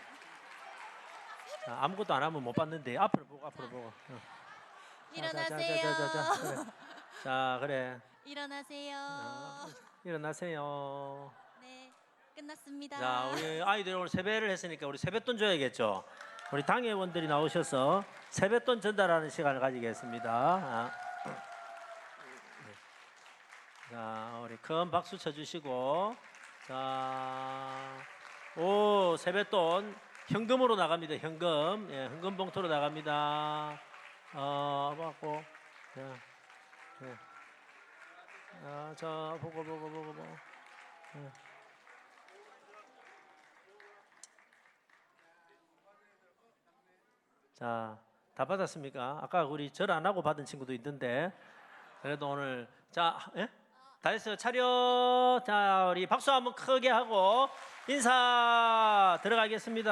자, 아무것도 안 하면 못 받는데 앞으로 보고. 일어나세요. 그래. 자, 그래. 일어나세요. 일어나세요. 네, 끝났습니다. 자, 우리 아이들 오늘 세배를 했으니까 우리 세뱃돈 줘야겠죠. 우리 당회원들이 나오셔서 세뱃돈 전달하는 시간을 가지겠습니다. 자, 우리 큰 박수 쳐주시고, 자, 오, 세뱃돈 현금으로 나갑니다. 현금, 예, 현금 봉투로 나갑니다. 받고, 자, 보고. 예. 자, 다 받았습니까? 아까 우리 절 안 하고 받은 친구도 있던데. 그래도 오늘 자, 예? 다 했어요. 차렷. 자, 우리 박수 한번 크게 하고 인사 들어가겠습니다.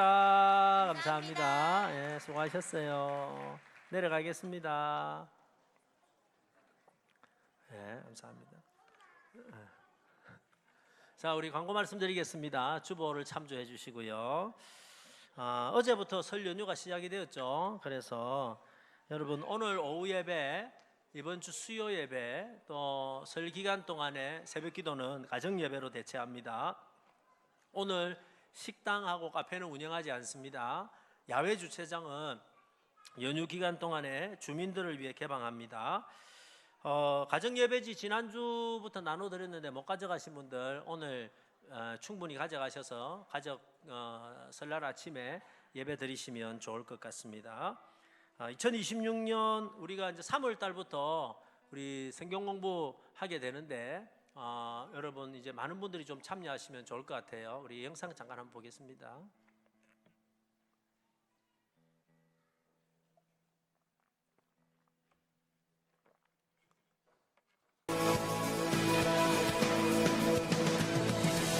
감사합니다. 예, 수고하셨어요. 내려가겠습니다. 예, 감사합니다. 자, 우리 광고 말씀드리겠습니다. 주보를 참조해 주시고요. 어제부터 설 연휴가 시작이 되었죠. 그래서 여러분 오늘 오후 예배, 이번 주 수요 예배, 또 설 기간 동안에 새벽 기도는 가정 예배로 대체합니다. 오늘 식당하고 카페는 운영하지 않습니다. 야외 주차장은 연휴 기간 동안에 주민들을 위해 개방합니다. 가정 예배지 지난주부터 나눠드렸는데 못 가져가신 분들 오늘 충분히 가져가셔서 가족 설날 아침에 예배 드리시면 좋을 것 같습니다. 2026년 우리가 이제 3월 달부터 우리 성경 공부 하게 되는데 여러분 이제 많은 분들이 좀 참여하시면 좋을 것 같아요. 우리 영상 잠깐 한번 보겠습니다.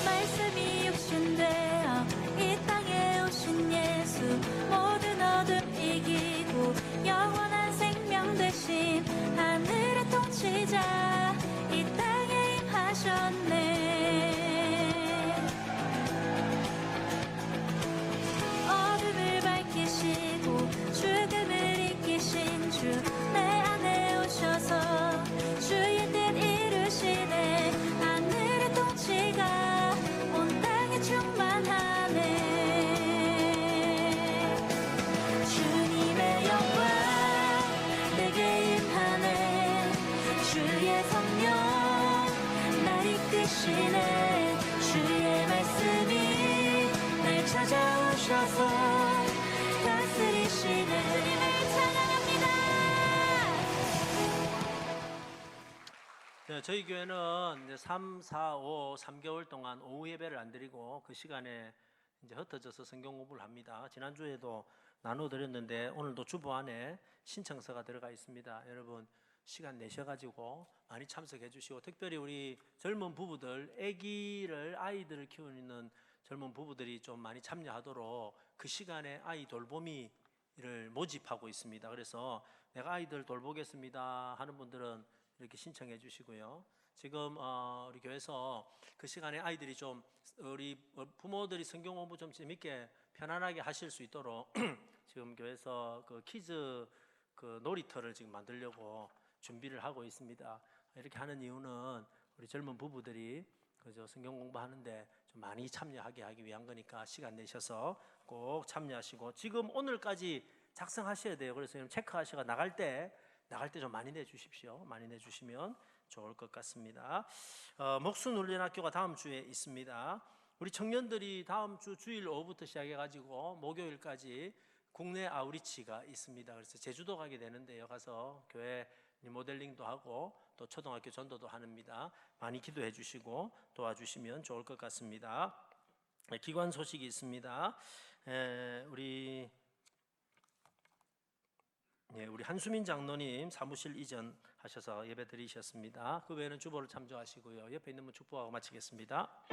말씀이 육신되어 이 땅에 오신 예수, 모든 어둠 이기고 영원한 생명 되신 하늘의 통치자 이 땅에 임하셨네. 어둠을 밝히시고 죽음을 이기신 주 내 안에 오셔서 주의 뜻 이루시네. 하늘의 통치가 온 땅에 충만하네. 주님의 영광 내게 임하네. 주의 성령 날 이끄시네. 주의 말씀이 날 찾아오셔서 다스리시네. 주님을 찬양합니다. 네, 저희 교회는 이제 3, 4, 5, 3개월 동안 오후 예배를 안 드리고 그 시간에 이제 흩어져서 성경 공부를 합니다. 지난주에도 나눠드렸는데 오늘도 주보 안에 신청서가 들어가 있습니다. 여러분 시간 내셔가지고 많이 참석해 주시고, 특별히 우리 젊은 부부들, 아이들을 키우는 젊은 부부들이 좀 많이 참여하도록 그 시간에 아이 돌보미를 모집하고 있습니다. 그래서 내가 아이들 돌보겠습니다 하는 분들은 이렇게 신청해 주시고요. 지금 우리 교회에서 그 시간에 아이들이 좀 우리 부모들이 성경 공부 좀 재밌게 편안하게 하실 수 있도록 지금 교회에서 그 키즈 그 놀이터를 지금 만들려고 준비를 하고 있습니다. 이렇게 하는 이유는 우리 젊은 부부들이 그저 성경 공부하는데 좀 많이 참여하게 하기 위한 거니까 시간 내셔서 꼭 참여하시고, 지금 오늘까지 작성하셔야 돼요. 그래서 체크하시고 나갈 때 좀 많이 내주십시오. 많이 내주시면 좋을 것 같습니다. 목수훈련학교가 다음 주에 있습니다. 우리 청년들이 다음 주 주일 오후부터 시작해가지고 목요일까지 국내 아우리치가 있습니다. 그래서 제주도 가게 되는데요. 가서 교회 모델링도 하고 또 초등학교 전도도 합니다. 많이 기도해 주시고 도와주시면 좋을 것 같습니다. 기관 소식이 있습니다. 우리 한수민 장로님 사무실 이전하셔서 예배 드리셨습니다. 그 외에는 주보를 참조하시고요. 옆에 있는 분 축복하고 마치겠습니다.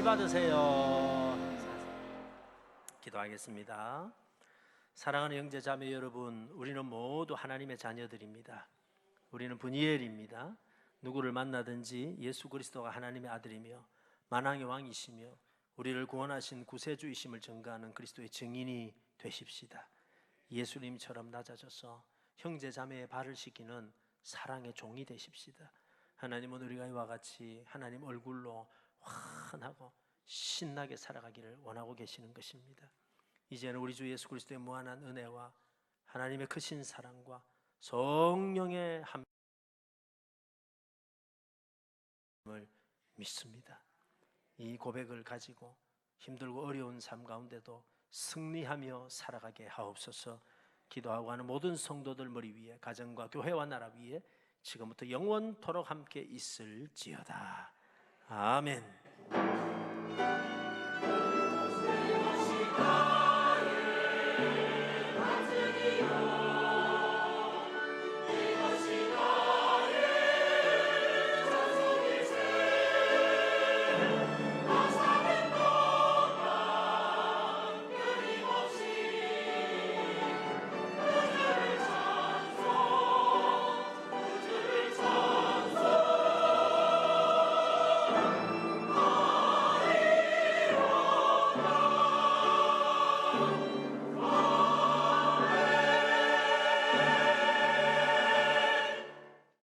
받으세요. 기도하겠습니다. 사랑하는 형제 자매 여러분, 우리는 모두 하나님의 자녀들입니다. 우리는 분이엘입니다. 누구를 만나든지 예수 그리스도가 하나님의 아들이며 만왕의 왕이시며 우리를 구원하신 구세주이심을 증거하는 그리스도의 증인이 되십시다. 예수님처럼 낮아져서 형제 자매의 발을 씻기는 사랑의 종이 되십시다. 하나님은 우리가 이와 같이 하나님 얼굴로 환하고 신나게 살아가기를 원하고 계시는 것입니다. 이제는 우리 주 예수 그리스도의 무한한 은혜와 하나님의 크신 사랑과 성령의 함을 믿습니다. 이 고백을 가지고 힘들고 어려운 삶 가운데도 승리하며 살아가게 하옵소서. 기도하고 하는 모든 성도들 머리 위에, 가정과 교회와 나라 위에 지금부터 영원토록 함께 있을지어다. 아멘.